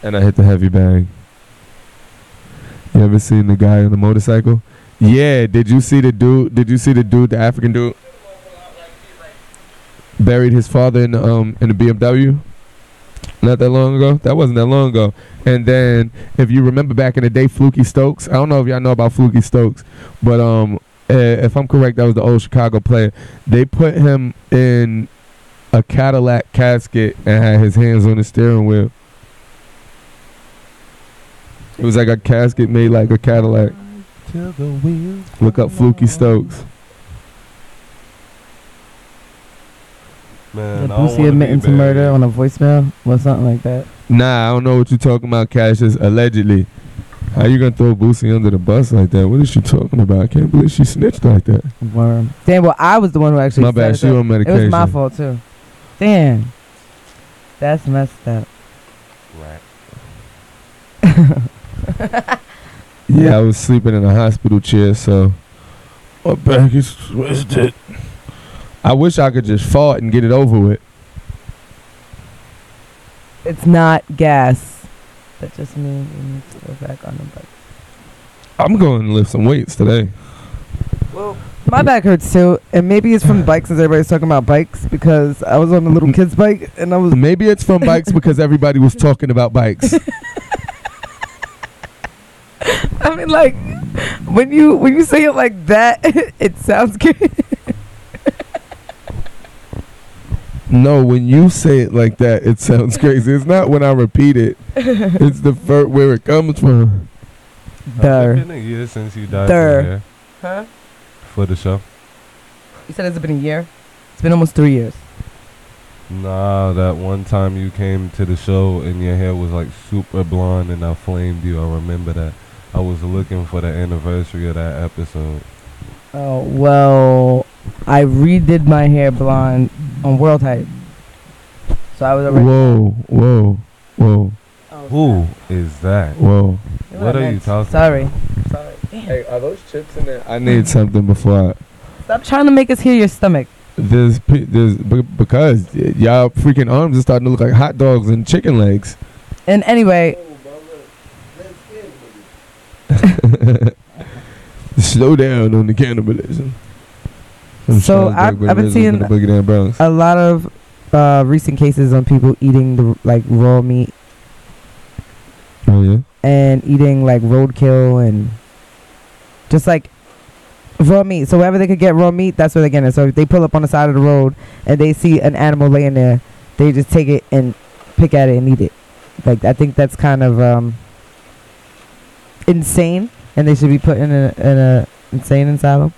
And I hit the heavy bag. You ever seen the guy on the motorcycle? Yeah, did you see the dude, the African dude? Buried his father in the BMW? Not that long ago? That wasn't that long ago. And then, if you remember back in the day, Fluky Stokes. I don't know if y'all know about Fluky Stokes, but if I'm correct, that was the old Chicago player. They put him in a Cadillac casket and had his hands on the steering wheel. It was like a casket made like a Cadillac. Look up Fluky Stokes. Man, Boosie admitting to murder on a voicemail or something like that. Nah, I don't know what you're talking about, Cassius. Allegedly. How you gonna throw Boosie under the bus like that? What is she talking about? I can't believe she snitched like that. Worm. Damn, well, I was the one who actually My said bad, it, she so on medication. It was my fault, too. Damn. That's messed up. Right. Yeah, I was sleeping in a hospital chair, so my back is twisted. I wish I could just fart and get it over with. It's not gas. That just means we need to go back on the bike. I'm going to lift some weights today. Well, my back hurts too, and maybe it's from bikes since everybody's talking about bikes because I was on a little kid's bike and I was. Maybe it's from bikes because everybody was talking about bikes. I mean, like when you say it like that, it sounds good. No, when you say it like that, it sounds crazy. It's not when I repeat it. It's the where it comes from. It's been a year since you dyed your hair. Huh? For the show. You said it's been a year? It's been almost 3 years. Nah, that one time you came to the show and your hair was like super blonde and I flamed you. I remember that. I was looking for the anniversary of that episode. Oh, well, I redid my hair blonde on World Hype. So I was already. Whoa. Oh, Who is that? Whoa. What are you talking Sorry. about? Sorry. Damn. Hey, are those chips in there? I need something before I. Stop trying to make us hear your stomach. Because y'all freaking arms are starting to look like hot dogs and chicken legs. And anyway, Slow down on the cannibalism. So I've been seeing a lot of recent cases on people eating the raw meat. Oh yeah. And eating like roadkill and just like raw meat. So wherever they could get raw meat, that's where they're getting it. So if they pull up on the side of the road and they see an animal laying there, they just take it and pick at it and eat it. Like I think that's kind of insane, and they should be put in a insane asylum.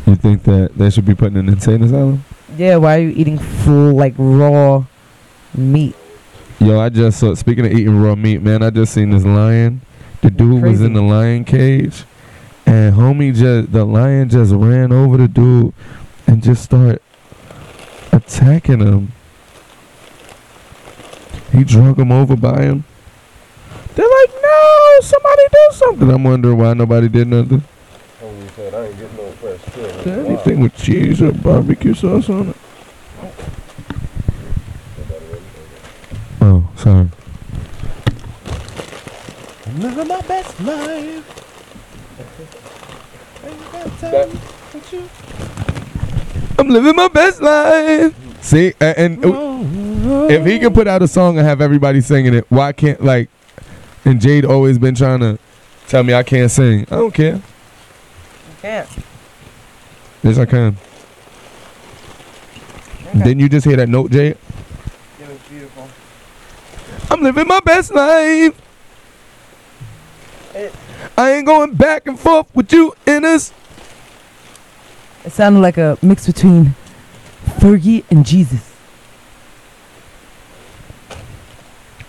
You think that they should be put in an insane asylum? Yeah, why are you eating full raw meat? Yo, I just saw, speaking of eating raw meat, man, I just seen this lion. The dude was in the lion cage, and the lion just ran over the dude and just started attacking him. He drug him over by him. They're like, no, somebody do something. I'm wondering why nobody did nothing. Homie said, I ain't getting no fresh chicken. Is there anything with cheese or barbecue sauce on it? Oh, sorry. I'm living my best life. I'm living my best life. See, and if he can put out a song and have everybody singing it, why can't and Jade always been trying to tell me I can't sing. I don't care. You can't. Yes, I can. Okay. Didn't you just hear that note, Jade? It was beautiful. I'm living my best life. I ain't going back and forth with you in this. It sounded like a mix between Fergie and Jesus.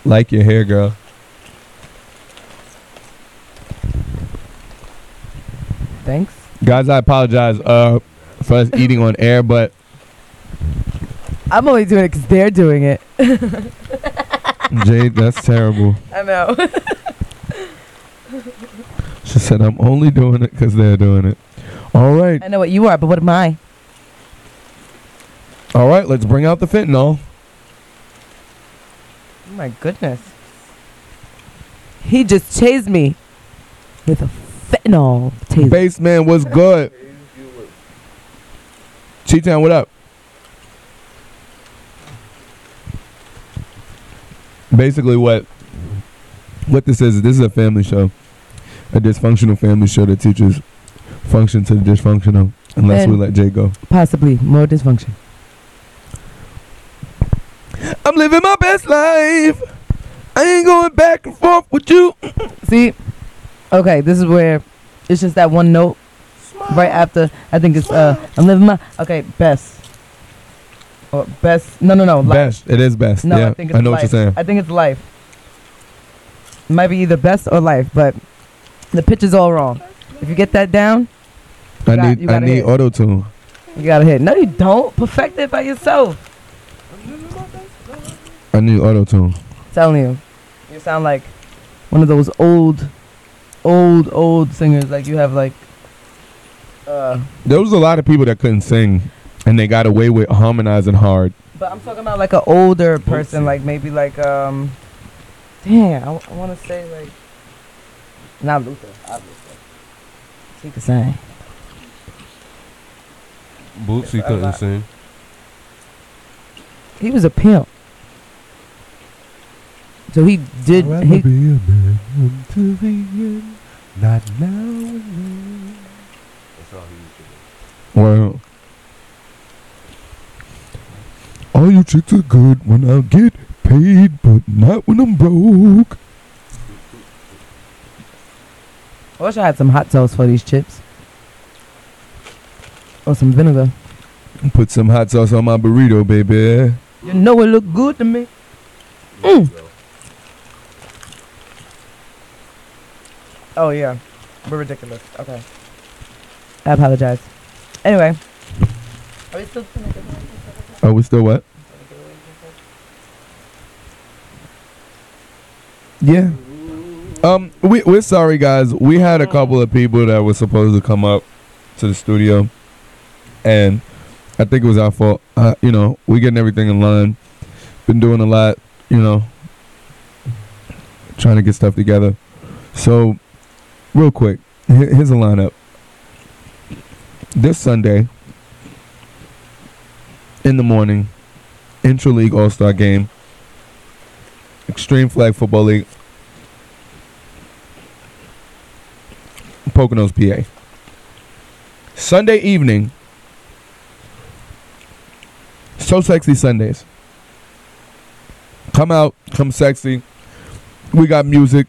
Like your hair, girl. Thanks. Guys, I apologize for us eating on air, but I'm only doing it because they're doing it. Jade, that's terrible. I know. She said, I'm only doing it because they're doing it. All right. I know what you are, but what am I? All right, let's bring out the fentanyl. Oh my goodness. He just tased me with a fentanyl taser. Baseman was good. Cheetown, what up? Basically what this is a family show. A dysfunctional family show that teaches function to the dysfunctional, unless and we let Jay go. Possibly more dysfunction. I'm living my best life. I ain't going back and forth with you. See? Okay, this is where it's just that one note right after. I think it's I'm living my. Okay, best. Or best. No. Life. Best. It is best. No, yeah. I think it's know life. what you're saying. I think it's life. It might be either best or life, but the pitch is all wrong. If you get that down, I you need gotta hit. auto tune. You gotta hit. No, you don't. Perfect it by yourself. I need auto tune. Telling you, you sound like one of those old singers. Like you have like. There was a lot of people that couldn't sing, and they got away with harmonizing hard. But I'm talking about like an older person, like maybe like Damn, I want to say like. Not Luther, obviously. He could sing. Bootsy couldn't sing. He was a pimp. So he did. I'd rather be a man until the end, not now and then. That's all he used to do. Well, all you chicks are good when I get paid, but not when I'm broke. I wish I had some hot sauce for these chips. Or some vinegar. Put some hot sauce on my burrito, baby. You know it look good to me. Oh yeah, we're ridiculous. Okay, I apologize. Anyway, are we still? Are we still what? Yeah. We're sorry, guys. We had a couple of people that were supposed to come up to the studio, and I think it was our fault. You know, we getting everything in line. Been doing a lot, you know, trying to get stuff together. So, real quick, here's a lineup. This Sunday, in the morning, Intra-League All-Star Game, Extreme Flag Football League, Poconos, PA. Sunday evening, So Sexy Sundays. Come out, come sexy. We got music.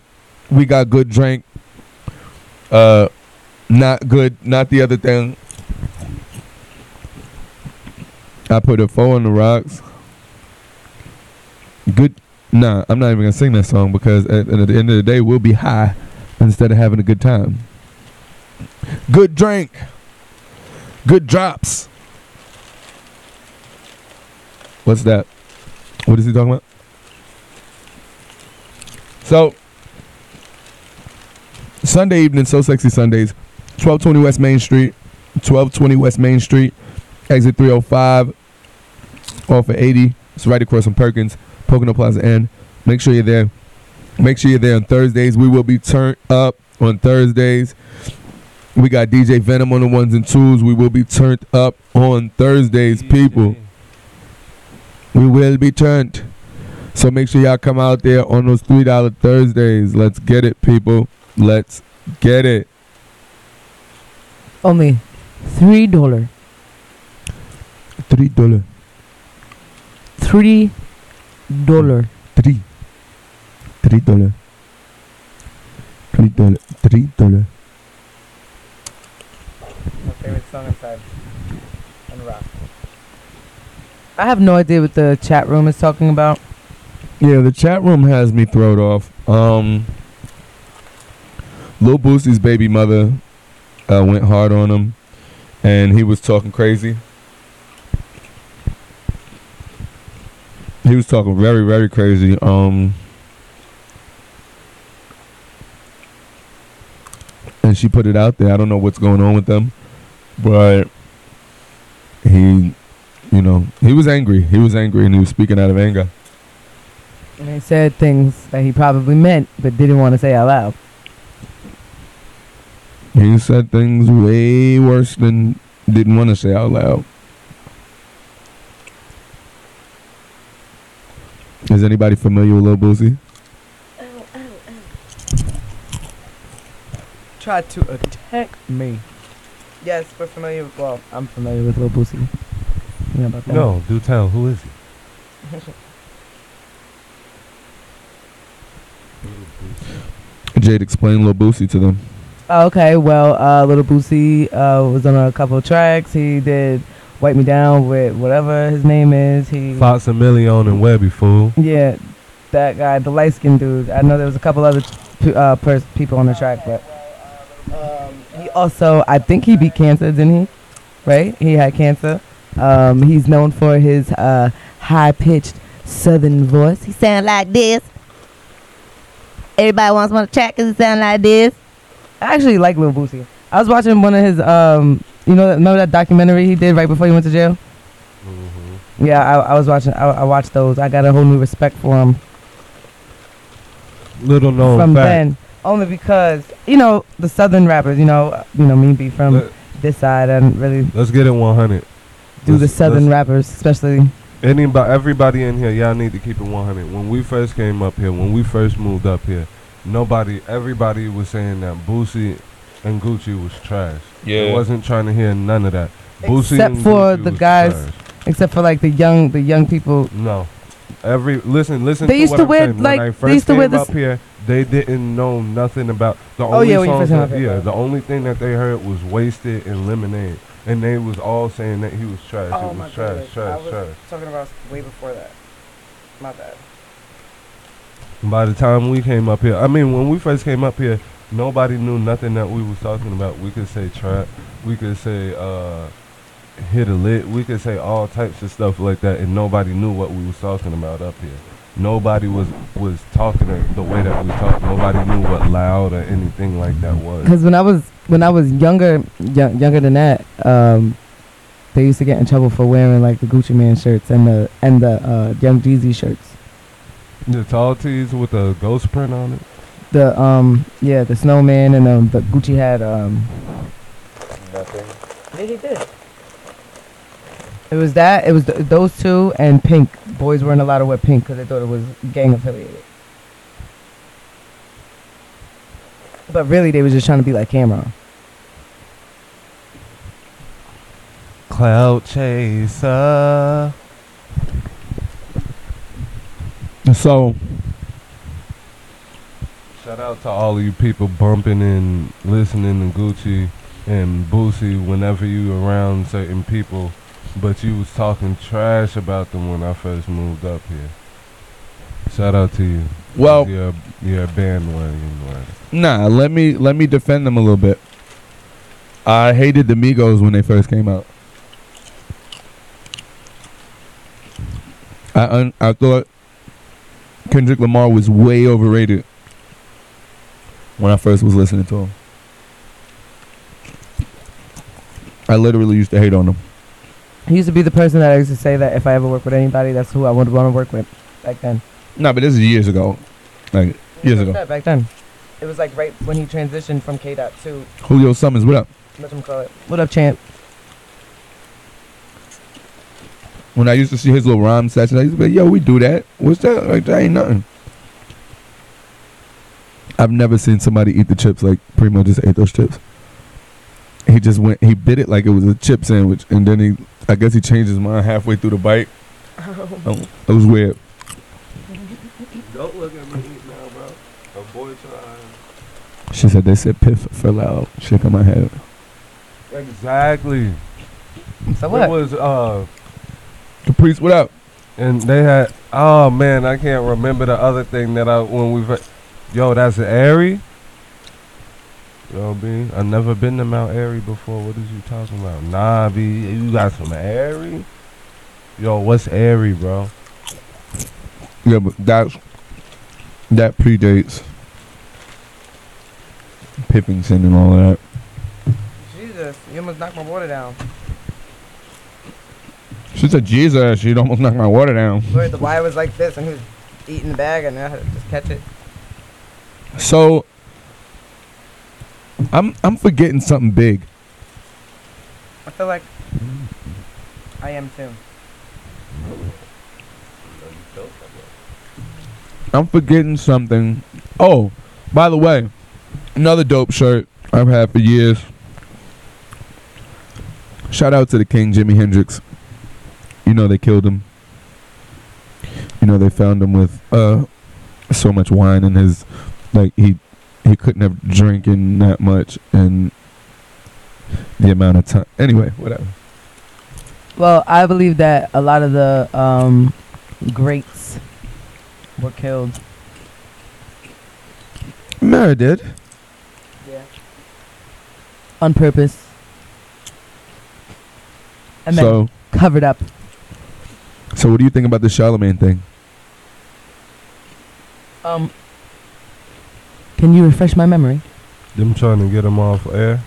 We got good drink. Not good, not the other thing. I put a 4 on the rocks. Good. Nah, I'm not even going to sing that song because at the end of the day, we'll be high instead of having a good time. Good drink. Good drops. What's that? What is he talking about? So, Sunday evening, So Sexy Sundays, 1220 West Main Street, 1220 West Main Street, exit 305, off of 80. It's right across from Perkins, Pocono Plaza Inn. Make sure you're there. Make sure you're there on Thursdays. We will be turned up on Thursdays. We got DJ Venom on the ones and twos. We will be turned up on Thursdays, people. We will be turned. So make sure y'all come out there on those $3 Thursdays. Let's get it, people. Let's get it. Only $3. $3. $3. $3. $3. $3. My favorite song inside. And rock. I have no idea what the chat room is talking about. Yeah, the chat room has me thrown off. Lil Boosie's baby mother went hard on him, and he was talking crazy. He was talking very, very crazy. And she put it out there. I don't know what's going on with them, but he was angry. He was angry, and he was speaking out of anger. And he said things that he probably meant, but didn't want to say out loud. He said things way worse than didn't want to say out loud. Is anybody familiar with Lil Boosie? Tried to attack me. Yes, we're familiar with, well, I'm familiar with Lil Boosie. You know about that? No, do tell. Who is he? Jade, explain Lil Boosie to them. Okay, well, Lil Boosie was on a couple of tracks. He did Wipe Me Down with whatever his name is. He Fox and Million and Webby, fool. Yeah, that guy, the light skinned dude. I know there was a couple other people on the track, but he also, I think he beat cancer, didn't he? Right? He had cancer. He's known for his high pitched southern voice. He sound like this. Everybody wants one to track because he sound like this. I actually like Lil Boosie. I was watching one of his, remember that documentary he did right before he went to jail? Mm-hmm. Yeah, I was watching. I watched those. I got a whole new respect for him. Little known from fact. then, only because the southern rappers. Me be from this side. I didn't really. Let's get it 100. The southern rappers, especially. Everybody in here, y'all need to keep it 100. When we first came up here, when we first moved up here, everybody was saying that Boosie and Gucci was trash. Yeah. I wasn't trying to hear none of that. Boosie Except and for Gucci the was guys, trash. except for like the young people. No. Listen They used to to what wear, I'm saying. like, When I they first used to wear came this- up here, they didn't know nothing about the Oh, only yeah, when you songs first came up that, here. the only thing that they heard was Wasted and Lemonade. And they was all saying that he was trash. Oh He my was trash, goodness. I trash, was trash. talking about way before that. My bad. By the time we came up here, when we first came up here, nobody knew nothing that we was talking about. We could say trap, we could say hit a lick, we could say all types of stuff like that, and nobody knew what we was talking about up here. Nobody was talking the way that we talk. Nobody knew what loud or anything like that was. Because when I was younger than that, they used to get in trouble for wearing like the Gucci Man shirts and the Young Jeezy shirts. The tall tees with the ghost print on it. The snowman and the Gucci had Nothing. Yeah, he did. It was that. It was those two and pink. Boys weren't allowed to wear pink because they thought it was gang affiliated. But really, they was just trying to be like Cameron. Cloud chaser. So, Shout out to all of you people bumping and listening to Gucci and Boosie whenever you around certain people, but you was talking trash about them when I first moved up here. Shout out to you. well, You're a bandwagon. nah. Let me defend them a little bit. I hated the Migos when they first came out. I thought Kendrick Lamar was way overrated when I first was listening to him. I literally used to hate on him. He used to be the person that I used to say that if I ever work with anybody, that's who I would want to work with back then. No, but this is years ago. Like, years ago. Back then. It was like right when he transitioned from K-Dot to Julio Summers, what up? whatchamacallit. What up, champ? When I used to see his little rhyme session, I used to be like, yo, we do that. What's that? Like, that ain't nothing. I've never seen somebody eat the chips like Primo just ate those chips. He just he bit it like it was a chip sandwich, and then I guess he changed his mind halfway through the bite. It was weird. Don't look at me now, bro. A boy child. She said they said piff for loud. Shake on my head. Exactly. So what? It was Caprice, what up? and they had, oh man, I can't remember the other thing that yo, that's Airy? Yo, B, I never been to Mount Airy before. What is you talking about? Nah, B, you got some Airy? Yo, what's Airy, bro? Yeah, but that predates Pippington and all that. Jesus, you almost knocked my water down. She said, Jesus, she'd almost knock my water down. Where the wire was like this and he was eating the bag and I had to just catch it. So, I'm forgetting something big. I feel like I am too. I'm forgetting something. Oh, by the way, another dope shirt I've had for years. Shout out to the King, Jimi Hendrix. You know they killed him. You know they found him with so much wine in his, like he couldn't have drinking that much and the amount of time. Anyway, whatever. Well, I believe that a lot of the greats were killed. Mary did. Yeah. On purpose. And So, then covered up. so what do you think about the Charlemagne thing? Can you refresh my memory? Them trying to get him off air.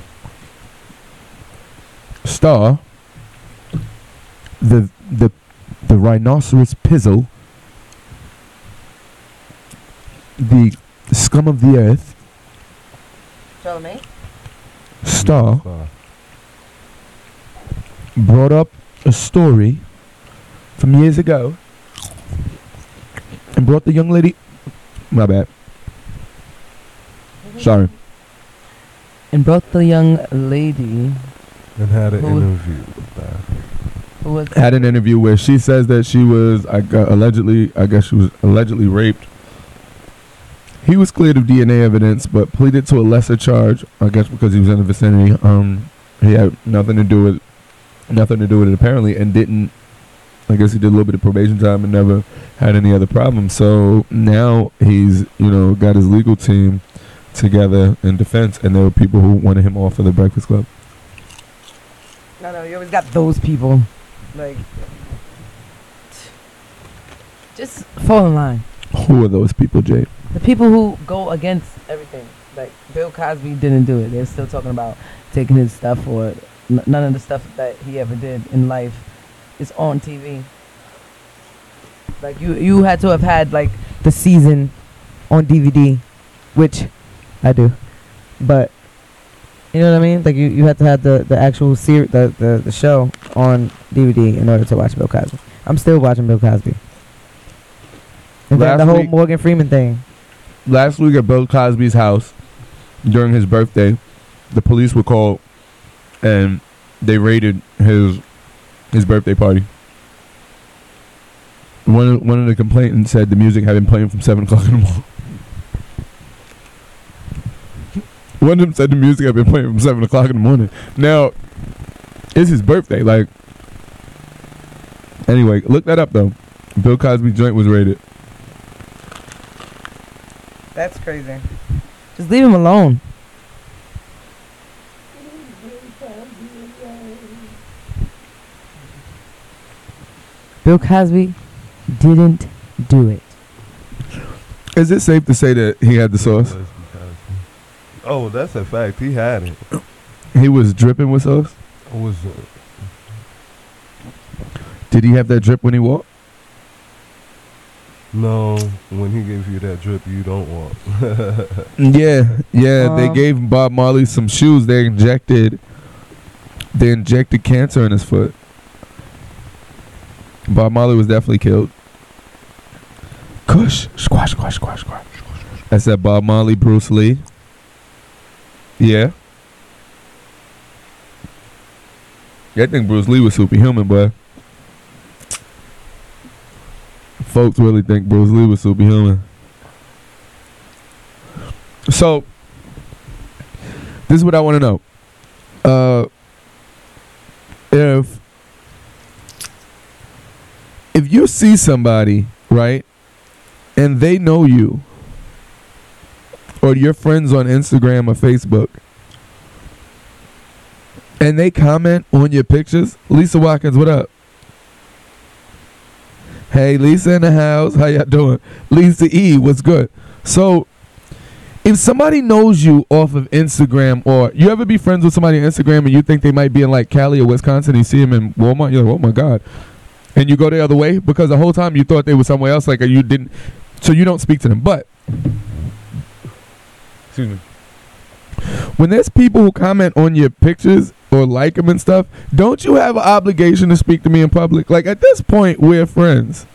Star, the rhinoceros pizzle, the scum of the earth, Charlemagne? Star, brought up a story from years ago and brought the young lady. My bad. Sorry. And brought the young lady And had an Who- interview with that. who was Had an interview where she says that she was allegedly, I guess she was allegedly raped. He was cleared of DNA evidence, but pleaded to a lesser charge. I guess because he was in the vicinity. He had nothing to do with it apparently, and didn't. I guess he did a little bit of probation time and never had any other problems. So now he's, got his legal team together in defense, and there were people who wanted him off of the Breakfast Club. No, you always got those people. Like, just fall in line. Who are those people, Jay? The people who go against everything. Like, Bill Cosby didn't do it. They're still talking about taking his stuff, or none of the stuff that he ever did in life is on TV. Like, you had to have had, like, the season on DVD, which I do. But, you know what I mean? Like, you had to have the actual series, the show on DVD in order to watch Bill Cosby. I'm still watching Bill Cosby. And then Last the whole week- Morgan Freeman thing. Last week at Bill Cosby's house, during his birthday, the police were called, and they raided his birthday party. One of the complainants said the music had been playing from 7 o'clock in the morning. One of them said the music had been playing from 7 o'clock in the morning. Now, it's his birthday. Like, anyway, look that up though. Bill Cosby's joint was raided. That's crazy. Just leave him alone. Bill Cosby didn't do it. Is it safe to say that he had the sauce? Oh, that's a fact. He had it. He was dripping with sauce? Was Did he have that drip when he walked? no, when he gives you that drip, you don't walk. Yeah. They gave Bob Marley some shoes. They injected cancer in his foot. Bob Marley was definitely killed. Kush, squash. That's that Bob Marley, Bruce Lee. Yeah. I think Bruce Lee was superhuman, but folks really think Bruce Lee was superhuman. So, this is what I want to know. If you see somebody, right, and they know you, or your friends on Instagram or Facebook, and they comment on your pictures, Lisa Watkins, what up? Hey, Lisa in the house, how y'all doing? Lisa E, what's good? So, if somebody knows you off of Instagram, or you ever be friends with somebody on Instagram and you think they might be in like Cali or Wisconsin, and you see them in Walmart, you're like, oh my God. And you go the other way because the whole time you thought they were somewhere else, like you didn't, so you don't speak to them. But, excuse me, when there's people who comment on your pictures or like them and stuff, don't you have an obligation to speak to me in public? Like, at this point, we're friends.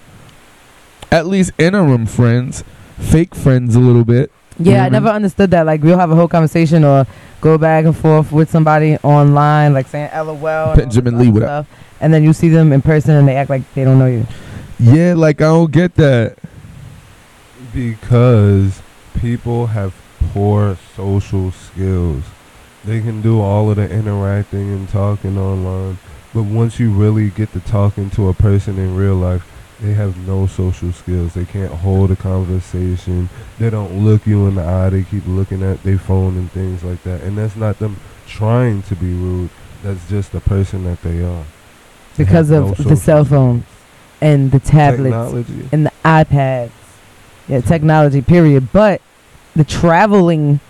At least interim friends, fake friends a little bit. Yeah, I never understood that. Like, we'll have a whole conversation or go back and forth with somebody online, like saying LOL. and Benjamin all this Lee, what other up? stuff, and then you see them in person and they act like they don't know you. Yeah, like, I don't get that. Because people have poor social skills. They can do all of the interacting and talking online, But once you really get to talking to a person in real life, they have no social skills. They can't hold a conversation. They don't look you in the eye. They keep looking at their phone and things like that. And that's not them trying to be rude. That's just the person that they are. Because of the cell phone and the tablets technology. And the iPads. Yeah, technology, period. But the traveling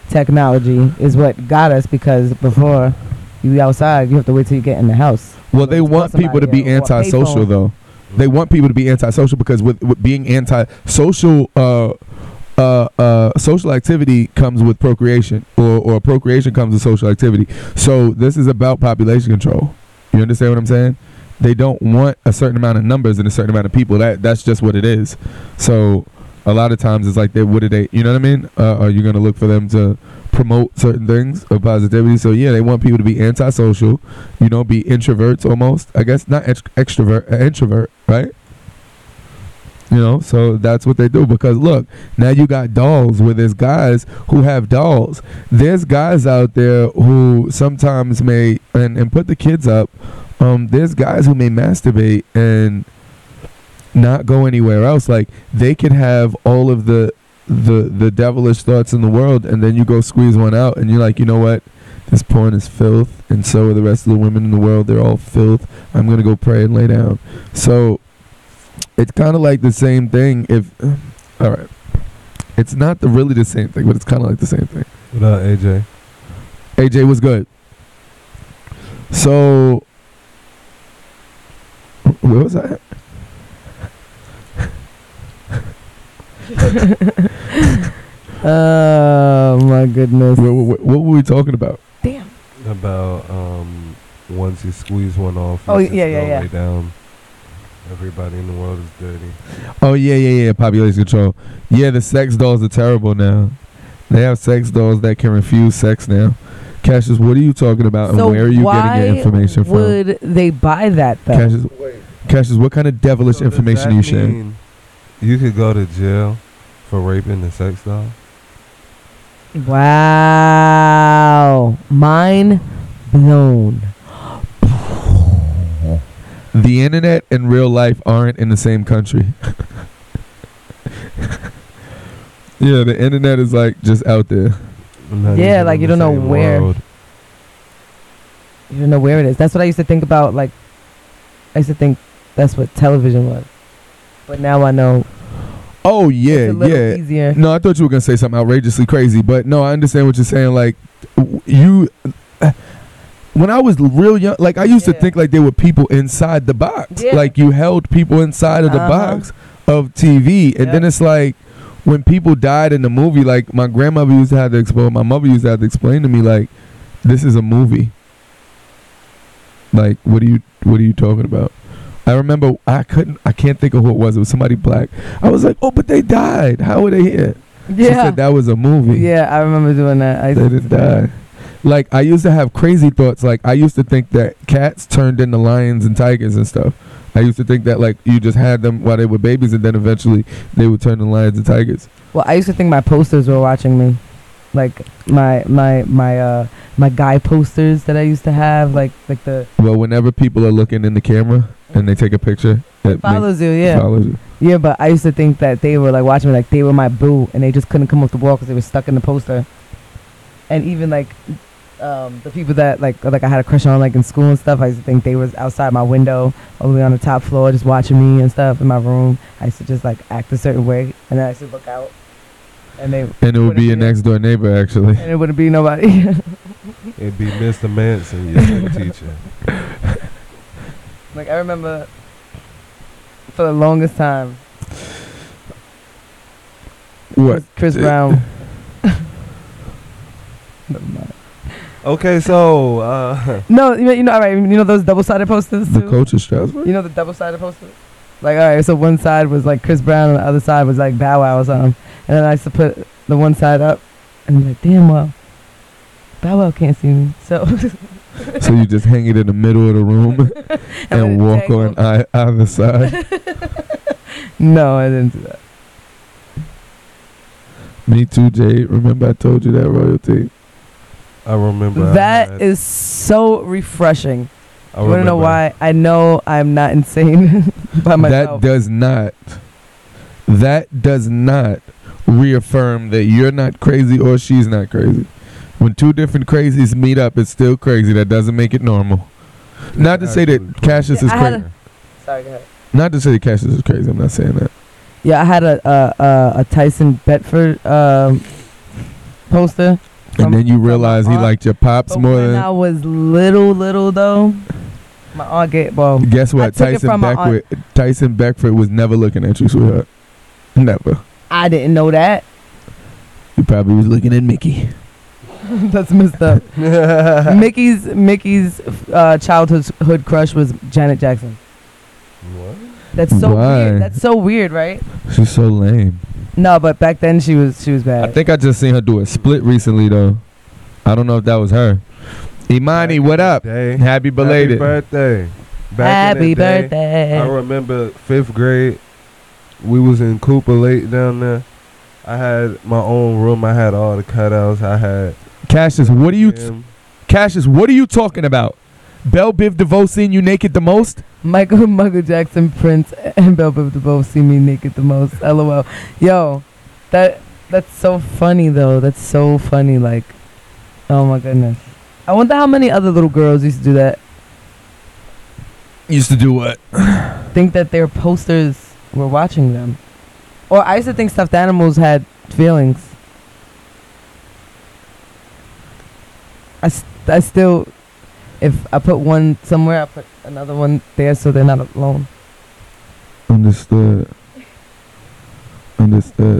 technology is what got us, because before you outside, you have to wait till you get in the house. Well, they want people to be antisocial, though. They want people to be antisocial because with being antisocial, social activity comes with procreation, or procreation comes with social activity. So this is about population control. You understand what I'm saying? They don't want a certain amount of numbers and a certain amount of people. That's just what it is. So a lot of times it's like, what do they? You know what I mean? Are you gonna look for them to promote certain things of positivity? So yeah, they want people to be antisocial, be introverts almost, I guess, not extrovert, introvert, right? So that's what they do. Because look, now you got dolls, where there's guys who have dolls. There's guys out there who sometimes may and put the kids up. There's guys who may masturbate and not go anywhere else. Like, they could have all of the devilish thoughts in the world, and then you go squeeze one out, and you're like, you know what? This porn is filth, and so are the rest of the women in the world. They're all filth. I'm gonna go pray and lay down. So it's kind of like the same thing. All right, it's not really the same thing, but it's kind of like the same thing. What up, AJ? AJ was good. So where was I at? Oh my goodness. What were we talking about? Damn. About once you squeeze one off, oh you yeah. lay down. Everybody in the world is dirty. Oh yeah. Population control. Yeah, the sex dolls are terrible now. They have sex dolls that can refuse sex now. Cassius, what are you talking about, and where are you getting your information from? Why would they buy that though? Cassius, what kind of devilish information are you sharing? You could go to jail for raping a sex doll. Wow. Mind blown. The internet and real life aren't in the same country. Yeah, the internet is like just out there. Yeah, like you don't know where. World. You don't know where it is. That's what I used to think about. Like, I used to think that's what television was. But now I know. Oh yeah, it's a little easier. No, I thought you were gonna say something outrageously crazy, but no, I understand what you're saying. Like, when I was real young, like I used to think like there were people inside the box. Yeah. Like you held people inside of the box of TV, and then it's like when people died in the movie. Like my grandmother used to have to explain, my mother used to have to explain to me like, this is a movie. Like, what are you talking about? I remember I can't think of who it was. It was somebody black. I was like, oh, but they died. How were they here? Yeah. She said that was a movie. Yeah, I remember doing that. They didn't die. Like, I used to have crazy thoughts. Like, I used to think that cats turned into lions and tigers and stuff. I used to think that, like, you just had them while they were babies, and then eventually they would turn into lions and tigers. Well, I used to think my posters were watching me. Like, my guy posters that I used to have, like the... Well, whenever people are looking in the camera and they take a picture... It follows you, yeah. Follows you. Yeah, but I used to think that they were, like, watching me, like, they were my boo, and they just couldn't come off the wall because they were stuck in the poster. And even, like... the people that like I had a crush on, like in school and stuff, I used to think they was outside my window all the way on the top floor just watching me and stuff in my room. I used to just like act a certain way, and then I used to look out, and it would be your next door neighbor actually, and it wouldn't be nobody. It'd be Mr. Manson, your teacher. Like I remember for the longest time, what Chris Brown. Okay, so no, you know, all right, you know those double-sided posters too? The Culture Strasbourg? You know the double-sided posters? Like, all right, so one side was like Chris Brown and the other side was like Bow Wow or something. And then I used to put the one side up and be like, damn, well, Bow Wow can't see me. So so you just hang it in the middle of the room and walk on either side? No, I didn't do that. Me too, Jay. Remember I told you that, royalty? I remember that is so refreshing You want to know why? I know I'm not insane by myself. That does not reaffirm that you're not crazy or she's not crazy. When two different crazies meet up, it's still crazy. That doesn't make it normal. Not to say that Cassius is crazy. Sorry, go ahead. Not to say that Cassius is crazy. I'm not saying that. Yeah, I had a Tyson Bedford poster. And then you realize he liked your pops more when than. I was little though, my aunt gave. Well, guess what? Tyson Beckford was never looking at you, sweetheart. Never. I didn't know that. He probably was looking at Mickey. That's messed up. Mickey's childhood crush was Janet Jackson. What? That's so weird. That's so weird, right? She's so lame. No, but back then she was bad. I think I just seen her do a split recently though. I don't know if that was her. Imani, what up? Happy belated. Happy birthday. Happy birthday. I remember 5th grade. We was in Cooper Lake down there. I had my own room. I had all the cutouts. I had Cassius, what are you talking about? Belle Biv DeVoe seen you naked the most? Michael Jackson, Prince, and Belle Biv DeVoe see me naked the most. LOL. Yo, that's so funny though. That's so funny. Like, oh my goodness. I wonder how many other little girls used to do that. Used to do what? Think that their posters were watching them. Or I used to think stuffed animals had feelings. I still, if I put one somewhere, I put another one there so they're not alone. Understood.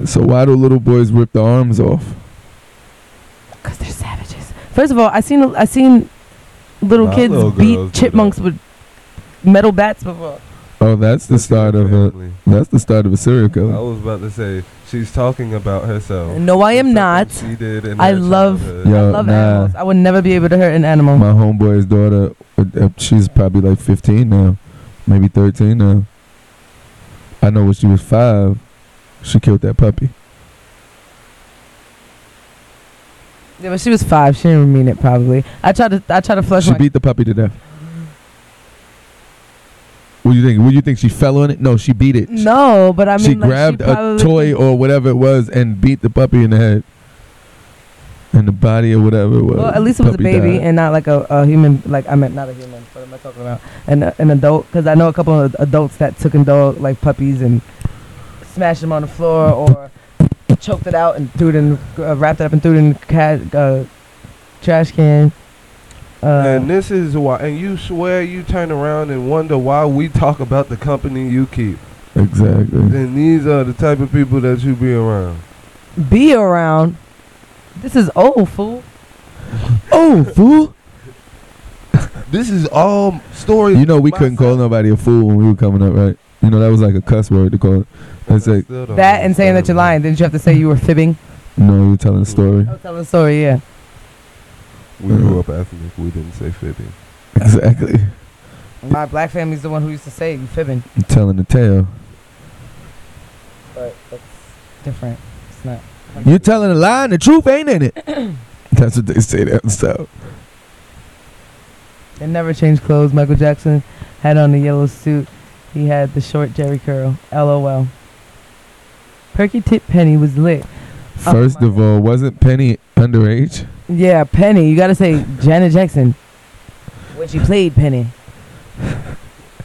So why do little boys rip the arms off? Because they're savages. First of all, I seen little kids beat chipmunks with metal bats before. Oh, that's the start of a serial killer. I was about to say she's talking about herself. No, I am not. She did in I love animals. I would never be able to hurt an animal. My homeboy's daughter, she's probably like 15 now, maybe 13 now. I know when she was 5, she killed that puppy. Yeah, but she was 5. She didn't mean it. Probably. I tried to flush. She beat the puppy to death. What do you think? What do you think? She fell on it? No, she beat it. No, but I mean, she grabbed a toy or whatever it was and beat the puppy in the head, in the body or whatever it was. Well, at least it was a baby and not like a human. Like I meant not a human. What am I talking about? An adult? Because I know a couple of adults that took and like puppies and smashed them on the floor or choked it out and threw it in, wrapped it up and threw it in the trash can. And this is why, and you swear you turn around and wonder why we talk about the company you keep. Exactly. And these are the type of people that you be around. Be around? This is old, fool. Old, fool. This is all stories. You know we couldn't call nobody a fool when we were coming up, right? You know that was like a cuss word to call it. It's like that and saying that you're lying. Didn't you have to say you were fibbing? No, you're telling a story. I was telling a story, yeah. We grew up ethnic. We didn't say fibbing. Exactly. My black family's the one who used to say you fibbing. I'm telling the tale. But that's different. It's not. You're telling a lie and the truth ain't in it. That's what they say down south. They never changed clothes. Michael Jackson had on the yellow suit. He had the short Jerry curl. LOL. Perky Tip Penny was lit. First of all, wasn't Penny underage? Yeah, Penny. You gotta say Janet Jackson when she played Penny.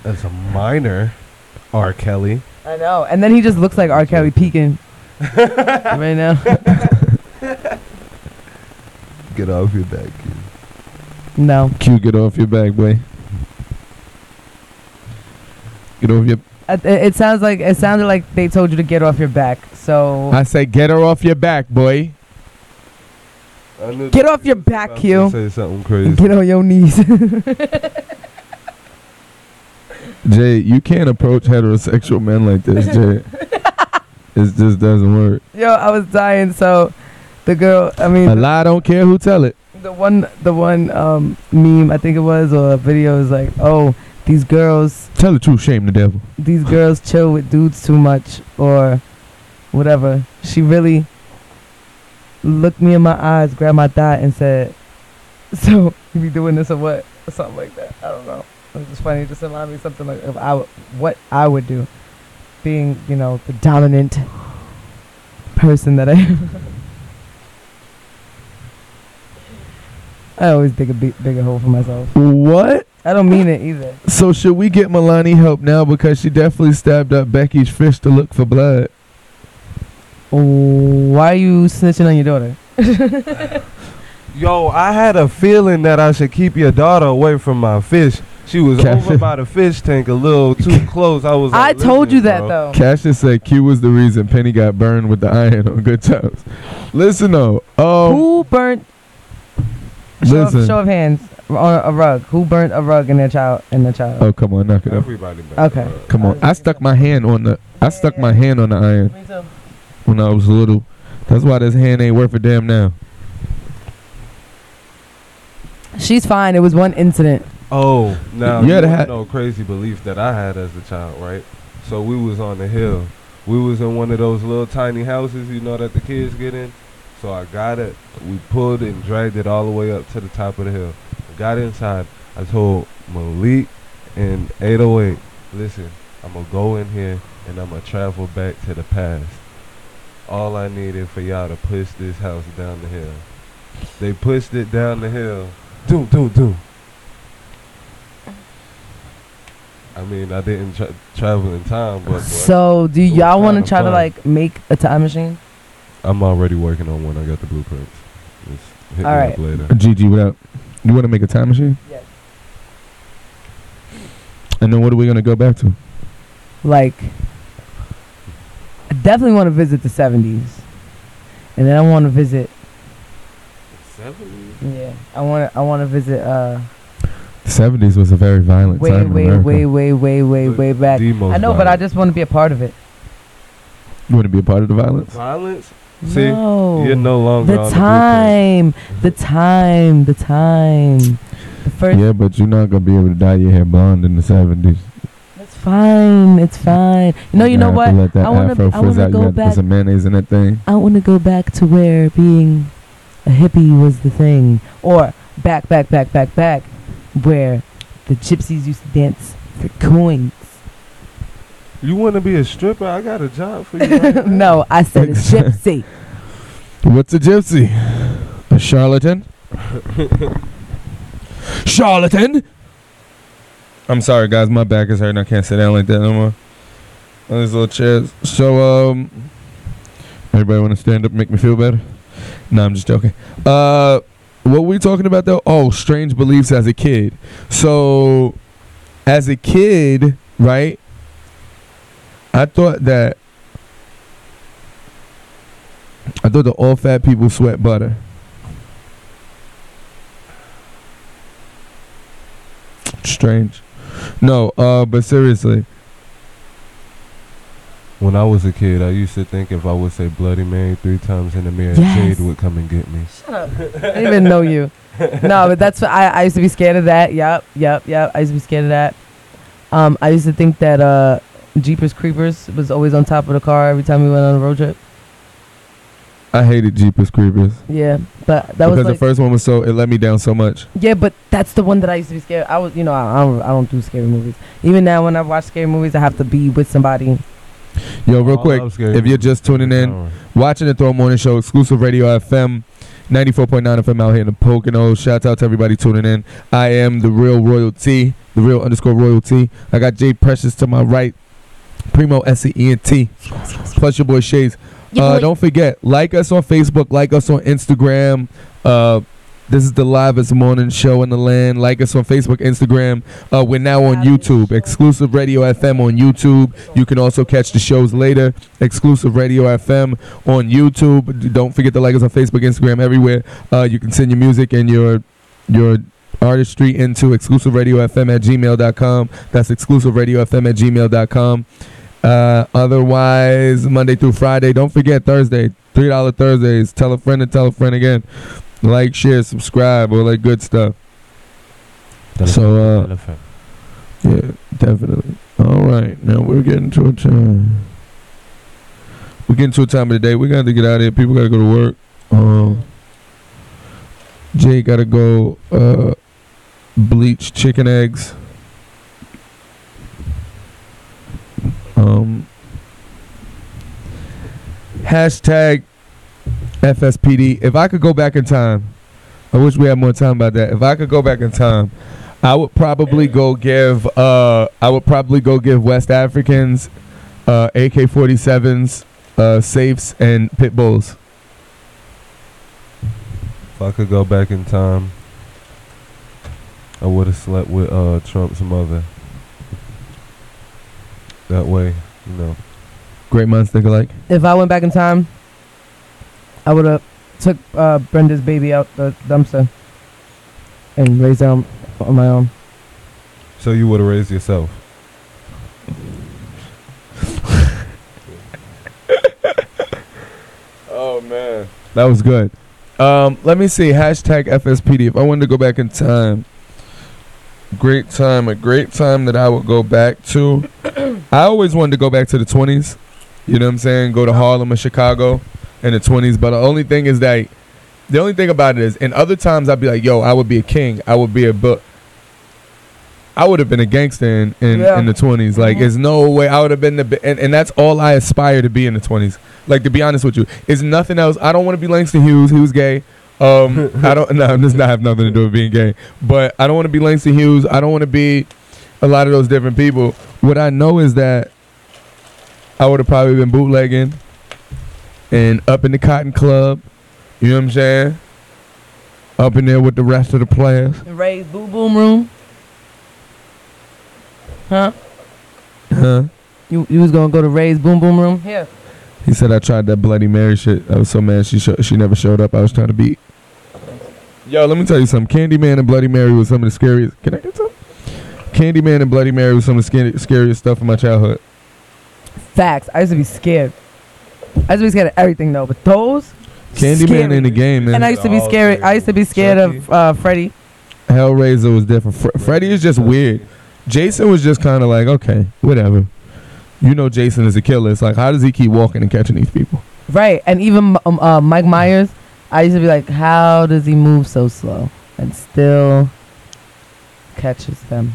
As a minor, R. Kelly. I know. And then he just looks like R. Kelly peeking right now. Get off your back, Q. No. Q, get off your back, boy. Get off your. It sounded like they told you to get off your back. So I say get her off your back, boy. Get off your back, Q. Say something crazy. Get on your knees. Jay, you can't approach heterosexual men like this, Jay. It just doesn't work. Yo, I was dying. So the girl, I mean, a lie don't care who tell it. The one meme I think it was, or a video is like, oh, these girls tell the truth, shame the devil. These girls chill with dudes too much, or whatever. She really looked me in my eyes, grabbed my thigh, and said, "So you be doing this or what?" Or something like that. I don't know. It's just funny. Just remind me something like what I would do, being the dominant person that I am. I always dig a bigger hole for myself. What? I don't mean it either. So should we get Milani help now because she definitely stabbed up Becky's fish to look for blood? Why are you snitching on your daughter? Yo, I had a feeling that I should keep your daughter away from my fish. She was over by the fish tank a little too close. I was. I like, told you that bro. though. Cassius said Q was the reason Penny got burned with the iron on Good Times. Listen though, who burnt? Show of hands on a rug. Who burnt a rug in their child? Oh come on, knock it up. Everybody. Okay. Come on. I stuck my hand on the iron Me too. when I was little. That's why this hand ain't worth a damn now. She's fine. It was one incident. Oh, now You you had know crazy belief that I had as a child, right? So we was on the hill. We was in one of those little tiny houses, that the kids get in. So I got it. We pulled it and dragged it all the way up to the top of the hill. Got inside. I told Malik and 808, listen, I'm going to go in here and I'm going to travel back to the past. All I needed for y'all to push this house down the hill. They pushed it down the hill. Doom. I mean, I didn't travel in time, but... So, do y'all want to try to, make a time machine? I'm already working on one. I got the blueprints. Just hit All me right. up later. Gigi, what up? You want to make a time machine? Yes. And then what are we gonna go back to? I definitely want to visit the 70s. And then I want to visit... 70s? Yeah. I want to visit... The 70s was a very violent time in America. way back. I know, but I just want to be a part of it. You want to be a part of the violence? Violence? See, No. you're no longer The on time. The first... Yeah, but you're not gonna be able to dye your hair blonde in the 70s. It's fine. You know what? Let that I want afro to frizz out. You go have to put back. some mayonnaise in that thing. I want to go back to where being a hippie was the thing, or back, where the gypsies used to dance for coins. You want to be a stripper? I got a job for you. Right now. No, I said a gypsy. What's a gypsy? A charlatan? Charlatan? I'm sorry, guys. My back is hurting. I can't sit down like that no more. On these little chairs. So, everybody want to stand up and make me feel better? No, I'm just joking. What were we talking about, though? Oh, strange beliefs as a kid. So, as a kid, right, I thought that all fat people sweat butter. Strange. No, but seriously. When I was a kid, I used to think if I would say Bloody Mary 3 times in the mirror, Yes. Jade would come and get me. Shut up. I didn't even know you. No, but that's I used to be scared of that. Yep. I used to be scared of that. I used to think that Jeepers Creepers was always on top of the car every time we went on a road trip. I hated Jeepers Creepers. Yeah, but that was because the first one was it let me down so much. Yeah, but that's the one that I used to be scared. I was, I don't do scary movies. Even now, when I watch scary movies, I have to be with somebody. Yo, real quick, if you're just tuning in, watching the Throw Morning Show, exclusive radio FM, 94.9 FM out here in the Poconos. Shout out to everybody tuning in. I am the real royalty, the real _royalty. I got Jay Precious to my right, Primo SENT, plus your boy Shades. Don't forget, like us on Facebook, like us on Instagram. This is the livest morning show in the land. Like us on Facebook, Instagram. We're now on YouTube. Exclusive Radio FM on YouTube. You can also catch the shows later. Exclusive Radio FM on YouTube. Don't forget to like us on Facebook, Instagram, everywhere. You can send your music and your artistry into exclusiveradiofm@gmail.com. That's exclusiveradiofm@gmail.com. Otherwise, Monday through Friday. Don't forget Thursday, $3 Thursdays. Tell a friend and tell a friend again. Like, share, subscribe, all that good stuff. So, yeah, definitely. All right, now we're getting to a time. We're getting to a time of the day. We got to get out of here. People got to go to work. Jay got to go bleach chicken eggs. Hashtag FSPD. If I could go back in time, I wish we had more time about that. If I could go back in time, I would probably go give West Africans AK-47s, safes, and pit bulls. If I could go back in time, I would have slept with Trump's mother. That way, you know. Great minds think alike. If I went back in time, I would have took Brenda's baby out the dumpster and raised her on my own. So you would have raised yourself. Oh man, that was good. Let me see. Hashtag FSPD. If I wanted to go back in time, a great time that I would go back to. I always wanted to go back to the 20s. You know what I'm saying? Go to Harlem or Chicago in the 20s. But the only thing about it is, in other times I'd be like, yo, I would be a king. I would have been a gangster in the 20s. Like, there's no way I would have been and that's all I aspire to be in the 20s. Like, to be honest with you, it's nothing else. I don't want to be Langston Hughes. He was gay. I don't. No, this not have nothing to do with being gay. But I don't want to be Langston Hughes. I don't want to be a lot of those different people. What I know is that I would have probably been bootlegging and up in the Cotton Club. You know what I'm saying? Up in there with the rest of the players. The Ray's Boom Boom Room. Huh? You was gonna go to Ray's Boom Boom Room? Yeah. He said I tried that Bloody Mary shit. I was so mad she never showed up. I was trying to beat. Yo, let me tell you something. Candyman and Bloody Mary was some of the scariest. Can I get some? Candyman and Bloody Mary was some of the scariest stuff in my childhood. Facts. I used to be scared. I used to be scared of everything though, but those Candyman in the game, man. And I used to be scared. I used to be scared of Freddy. Hellraiser was different. Freddy is just weird. Jason was just kind of like, okay, whatever. You know, Jason is a killer. It's like, how does he keep walking and catching these people? Right, and even Mike Myers, I used to be like, how does he move so slow and still catches them?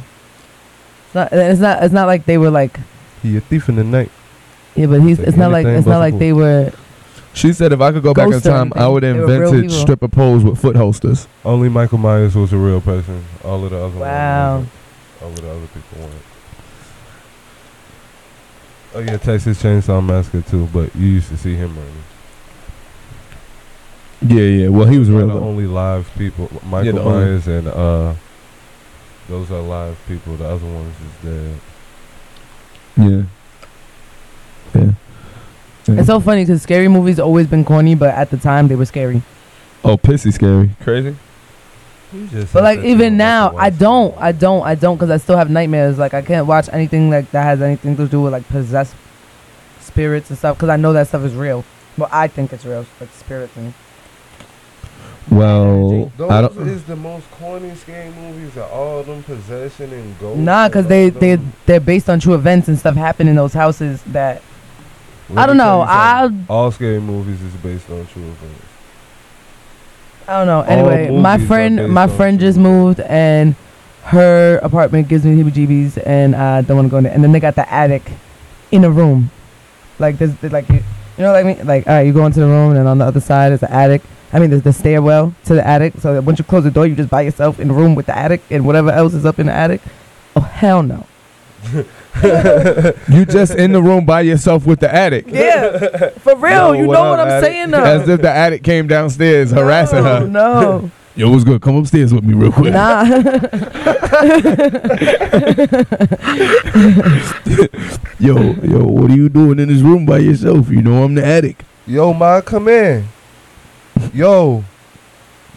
It's not like they were like. He a thief in the night. Yeah, but it's not like they were. She said if I could go back in time, I would have invented stripper poles with foot holsters. Only Michael Myers was a real person. All of the other wow. All of the other people weren't. Oh yeah, Texas Chainsaw Massacre too, but you used to see him running. Yeah. Well, he was real. The only live people, Michael Myers and those are live people. The other ones is dead. Yeah. It's so funny because scary movies always been corny, but at the time they were scary. Oh, pissy scary. Crazy. But like even now, I don't, because I still have nightmares. Like I can't watch anything like that has anything to do with like possessed spirits and stuff, because I know that stuff is real. Well, I think it's real, like spirits and. Well, those is the most corny scary movies of all them, possession and ghosts. Nah, because they're based on true events and stuff happened in those houses that. I don't know. All scary movies is based on true events. I don't know. Anyway, my friend just moved and her apartment gives me heebie-jeebies and I don't want to go in there. And then they got the attic in a room, like this, like you know, like me, like all right, you go into the room and on the other side is the attic. I mean, there's the stairwell to the attic. So that once you close the door, you just by yourself in the room with the attic and whatever else is up in the attic. Oh hell no. You just in the room by yourself with the attic. Yeah, for real. You know what I'm saying though. As if the attic came downstairs harassing her. No. Yo, what's good? Come upstairs with me real quick. Nah. yo, what are you doing in this room by yourself? You know I'm the attic. Yo, Ma, come in. Yo,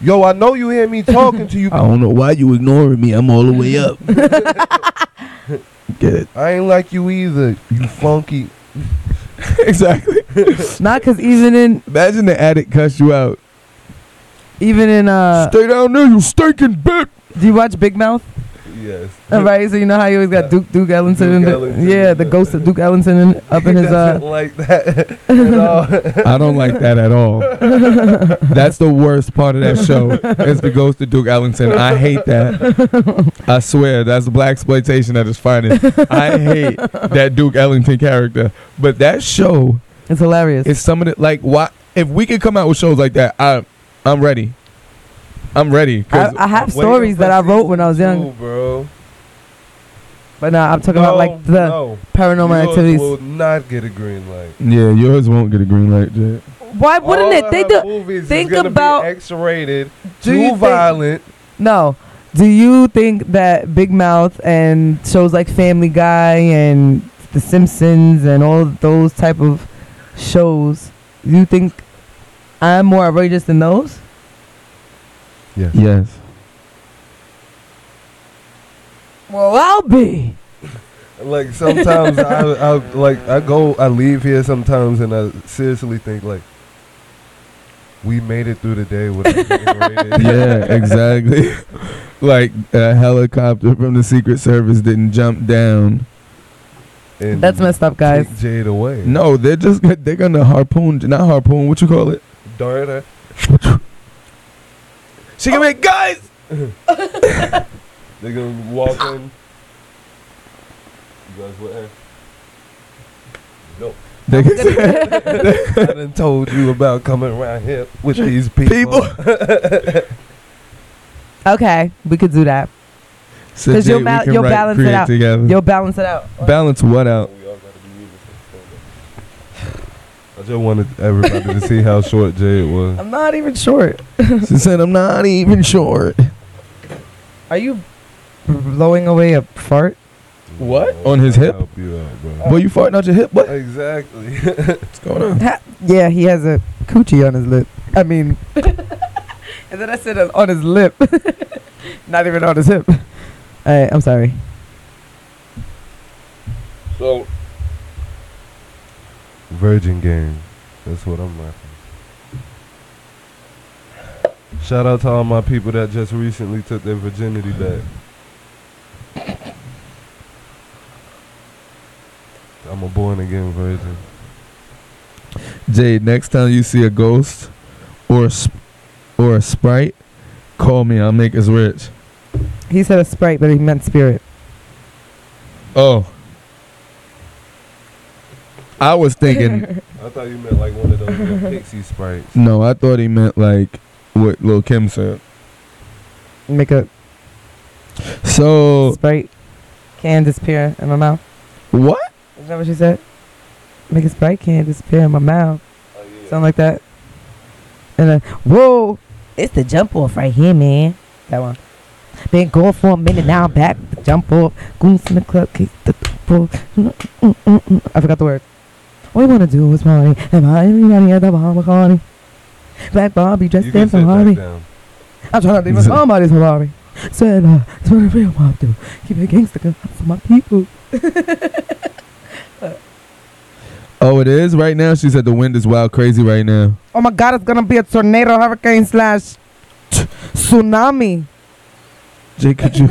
I know you hear me talking to you. I don't know why you ignoring me. I'm all the way up. Get it? I ain't like you either, you funky. Exactly. Not because imagine the attic cuss you out. Even in stay down there, you stinking bitch. Do you watch Big Mouth? Yes. Right, so you know how you always got Duke Ellington. The ghost of Duke Ellington up in his. Like that at all. I don't like that at all. That's the worst part of that show. Is the ghost of Duke Ellington. I hate that. I swear, that's black exploitation at its finest. I hate that Duke Ellington character. But that show It's hilarious. It's some of the like why if we could come out with shows like that, I'm ready. I'm ready. I have stories that I wrote when I was young, bro. But nah, I'm talking about like the paranormal yours activities. Will not get a green light. Yeah, yours won't get a green light, Jay. Why wouldn't it? They do. Movies Think is gonna about be X-rated, Do you too think- violent. No. Do you think that Big Mouth and shows like Family Guy and The Simpsons and all those type of shows, you think I'm more outrageous than those? Yes. Yes. Well, I'll be. Like sometimes I leave here sometimes and I seriously think like we made it through the day without getting rated. Yeah, exactly. Like a helicopter from the Secret Service didn't jump down. And That's messed up, guys. take Jade away. No, they're gonna harpoon, not harpoon. What you call it? Dart her. She can make guys. They're gonna walk in. You guys with her? No. They I done told you about coming around here with these people. Okay, we could do that. So Because Jay, you'll we can balance it create out. together. You'll balance it out. Balance what out? I just wanted everybody to see how short Jade was. I'm not even short. She said, "I'm not even short." Are you blowing away a fart? What? On his hip? Help you out, bro. Boy, you farting out your hip? What? Exactly. What's going on? Yeah, he has a coochie on his lip. I mean, and then I said on his lip, not even on his hip. All right, I'm sorry. So, Virgin Gang. That's what I'm laughing. Shout out to all my people that just recently took their virginity back. I'm a born again virgin. Jade, next time you see a ghost or a sprite, call me. I'll make us rich. He said a Sprite, but he meant spirit. Oh. I was thinking. I thought you meant like one of those little pixie sprites. No, I thought he meant like what Lil Kim said. Make a So Sprite can disappear in my mouth. what? Is that what she said? Make a Sprite can disappear in my mouth. Oh, yeah. Something like that. And then, whoa, it's the jump off right here, man. That one. Been going for a minute now. I'm back. The jump off. Goons in the club. I forgot the word. All you wanna do is party. And everybody at the bar party. Black Barbie dressed You can in sit back Ferrari. down. I'm trying to leave somebody's Ferrari. Said, it's what a real mob do. Keep it gangsta good for my people. Oh, it is right now. She said the wind is wild crazy right now. Oh my God, it's gonna be a tornado, hurricane / tsunami. Jay, could you?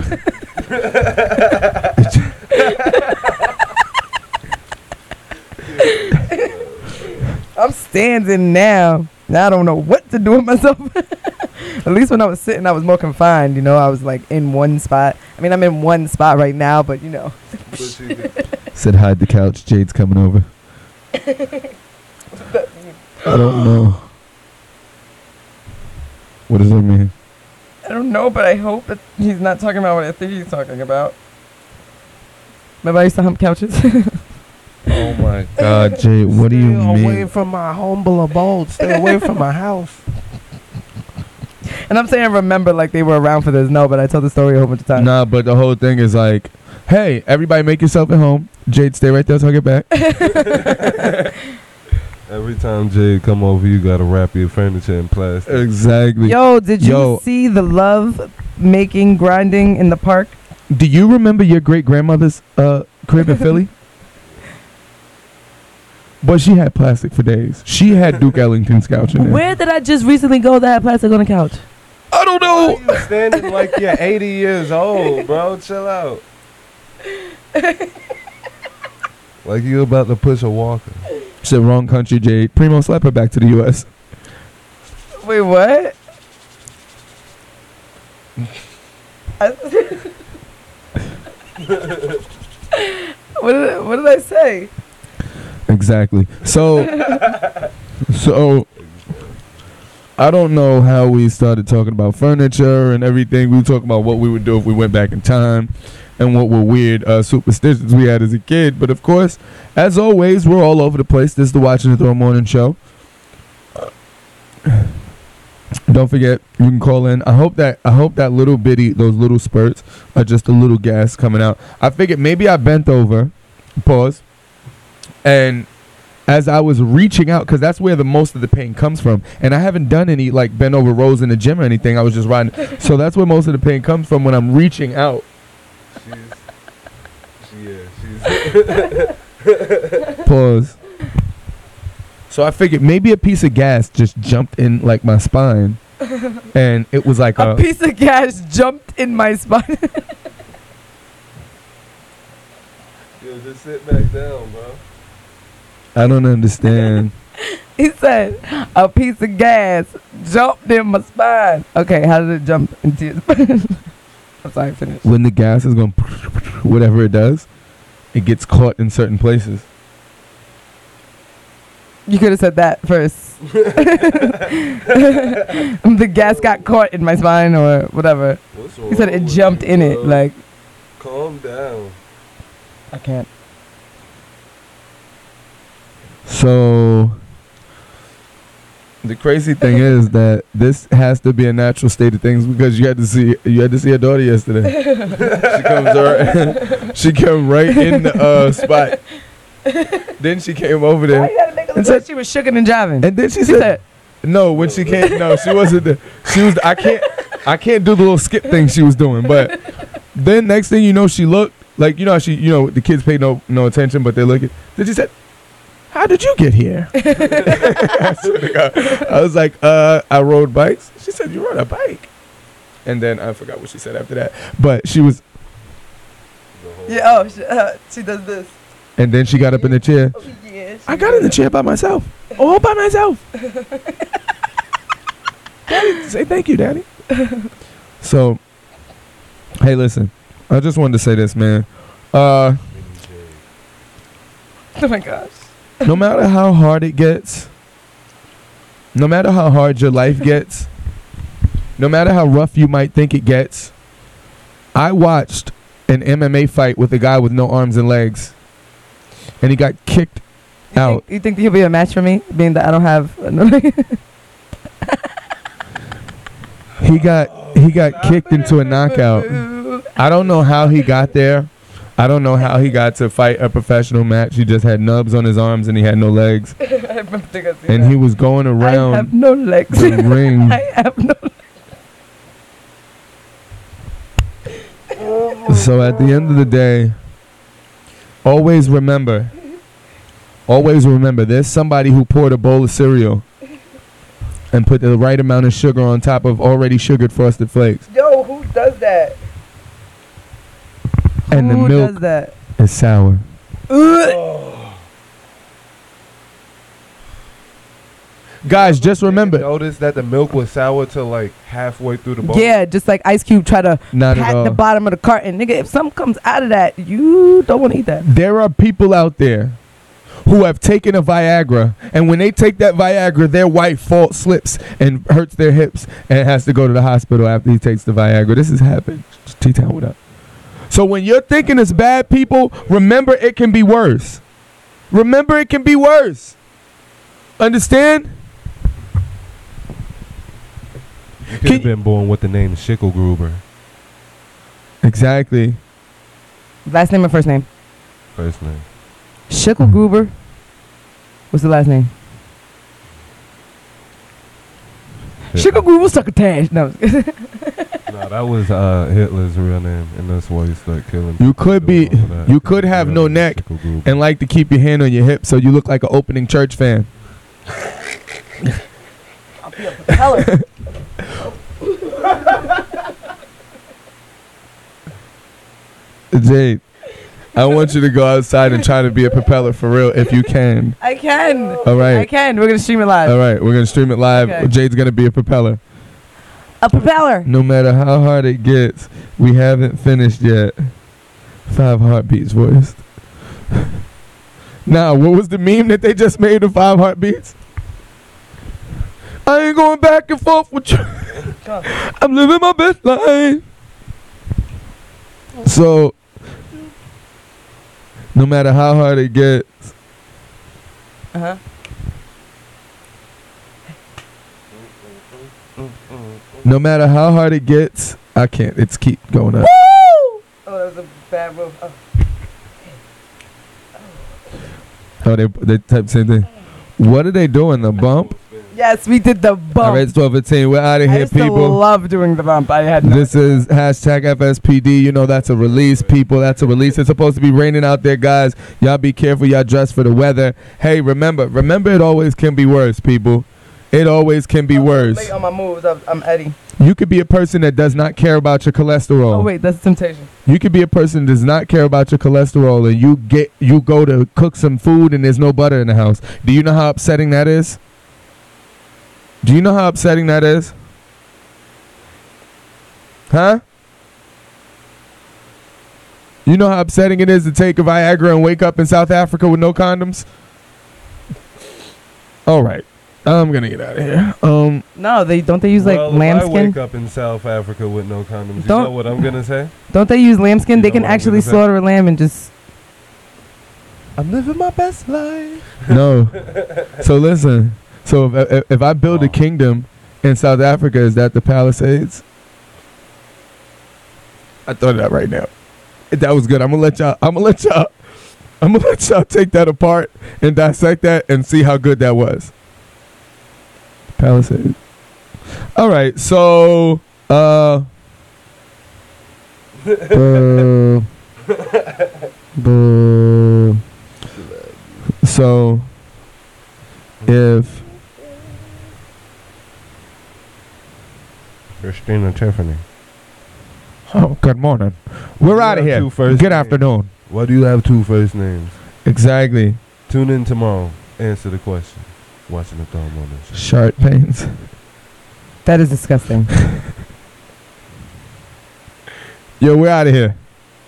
I'm standing now. Now I don't know what to do with myself. At least when I was sitting, I was more confined. You know, I was like in one spot. I mean, I'm in one spot right now, but you know. Said hide the couch. Jade's coming over. I don't know. What does that mean? I don't know, but I hope that he's not talking about what I think he's talking about. Remember I used to hump couches? Oh my God, Jade, what do you Stay away mean? from my humble abode. Stay away from my house. And I'm saying remember like they were around for this. No, but I told the story a whole bunch of times. Nah, but the whole thing is like, hey, everybody make yourself at home. Jade, stay right there till I get back. Every time Jade come over, you gotta wrap your furniture in plastic. Exactly. Yo, did you Yo. see the love making grinding in the park? Do you remember your great grandmother's crib in Philly? But she had plastic for days. She had Duke Ellington's couch in there. Where did I just recently go that had plastic on the couch? I don't know. Why you standing like you're 80 years old, bro? Chill out. Like you about to push a walker. Said wrong country, Jade. Primo, slap her back to the U.S. Wait, what? What did I say? Exactly. Exactly. So I don't know how we started talking about furniture and everything. We were talking about what we would do if we went back in time and what were weird superstitions we had as a kid. But of course, as always, we're all over the place. This is the Watching the Throne Morning Show. Don't forget, you can call in. I hope that little bitty, those little spurts are just a little gas coming out. I figured maybe I bent over, pause, and as I was reaching out, because that's where the most of the pain comes from, and I haven't done any like bent over rows in the gym or anything. I was just riding, so that's where most of the pain comes from when I'm reaching out. Pause. So I figured maybe a piece of gas just jumped in like my spine, and it was like a piece of gas jumped in my spine. Yo, just sit back down, bro. I don't understand. He said a piece of gas jumped in my spine. Okay, how did it jump into your spine? I'm sorry, finish. When the gas is going, whatever it does, it gets caught in certain places. You could have said that first. The gas got caught in my spine or whatever. He said it jumped in it. Like, calm down. I can't. So the crazy thing is that this has to be a natural state of things because you had to see your daughter yesterday. She came right in the spot. Then she came over there and said she was shooking and jiving. And then she said no, when she came, no, she wasn't there. She was, I can't do the little skip thing she was doing. But then next thing you know, she looked like, you know, the kids pay no attention, but they look at, then she said, how did you get here? I swear to God. I was like, I rode bikes. She said, you rode a bike? And then I forgot what she said after that. But she was. Yeah, she does this. And then she got up in the chair. Oh, yeah, I got in the chair by myself. All by myself. Daddy, say thank you, Daddy. So, hey, listen. I just wanted to say this, man. Oh, my gosh. No matter how hard it gets, no matter how hard your life gets, no matter how rough you might think it gets, I watched an MMA fight with a guy with no arms and legs, and he got kicked out. You think he'll be a match for me, being that I don't have He got kicked into a knockout. I don't know how he got there. I don't know how he got to fight a professional match. He just had nubs on his arms and he had no legs. And he was going around. I have no legs. The ring. I have no legs. So at the end of the day, always remember, there's somebody who poured a bowl of cereal and put the right amount of sugar on top of already sugared Frosted Flakes. Yo, who does that? And the milk is sour. Guys, just remember. Notice that the milk was sour till like halfway through the bowl. Yeah, just like Ice Cube try to pat the bottom of the carton. Nigga, if something comes out of that, you don't want to eat that. There are people out there who have taken a Viagra, and when they take that Viagra, their wife slips and hurts their hips and has to go to the hospital after he takes the Viagra. This has happened. T-Town, what up? So when you're thinking it's bad, people, remember it can be worse. Remember it can be worse. Understand? You could have been born with the name Schickelgruber. Exactly. Last name or first name? First name. Schickelgruber. What's the last name? Schickelgruber succotash. No. No, that was Hitler's real name, and that's why he started killing. You could have no neck and like to keep your hand on your hip so you look like an opening church fan. I'll be a propeller. Jade, I want you to go outside and try to be a propeller for real if you can. I can. All right. I can. We're going to stream it live. All right. We're going to stream it live. Okay. Jade's going to be a propeller. A propeller. No matter how hard it gets, we haven't finished yet. 5 heartbeats voiced. Now, what was the meme that they just made of 5 heartbeats? I ain't going back and forth with you. I'm living my best life. So, no matter how hard it gets, no matter how hard it gets, I can't. It's keep going up. Woo! Oh, that was a bad move. Oh, they type same thing. What are they doing? The bump? Yes, we did the bump. All right, it's 12:15. We're out of I here, used to people. love doing the bump. I had no This is hashtag FSPD. You know that's a release, people. That's a release. It's supposed to be raining out there, guys. Y'all be careful. Y'all dress for the weather. Hey, remember, it always can be worse, people. It always can be worse. Late on my moves. I'm Eddie. You could be a person that does not care about your cholesterol. Oh wait, that's Temptation. You could be a person that does not care about your cholesterol, and you go to cook some food and there's no butter in the house. Do you know how upsetting that is? Do you know how upsetting that is? Huh? You know how upsetting it is to take a Viagra and wake up in South Africa with no condoms? All right. I'm going to get out of here. No, they use like well, lambskin. If I wake up in South Africa with no condoms, you know what I'm going to say? Don't they use lambskin? You They know can what I'm actually gonna say? slaughter a lamb and just... I'm living my best life. No. So listen. So if I build a kingdom in South Africa, is that the Palisades? I thought of that right now. That was good. I'm gonna let y'all take that apart and dissect that and see how good that was. Palisades. All right. So so if Christina Tiffany. Oh, good morning. We're out of here. Good afternoon. Why do you have 2 first names? Exactly. Tune in tomorrow. Answer the question. Watching the Thumb on this. Shark pains. That is disgusting. Yo, we're out of here.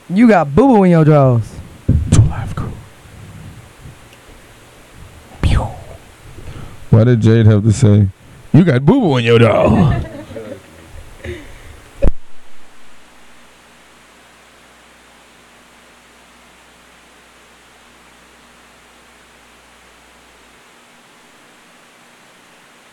You got boo-boo in your drawers. 2 Live Crew. Pew. What did Jade have to say? You got boo-boo in your drawers.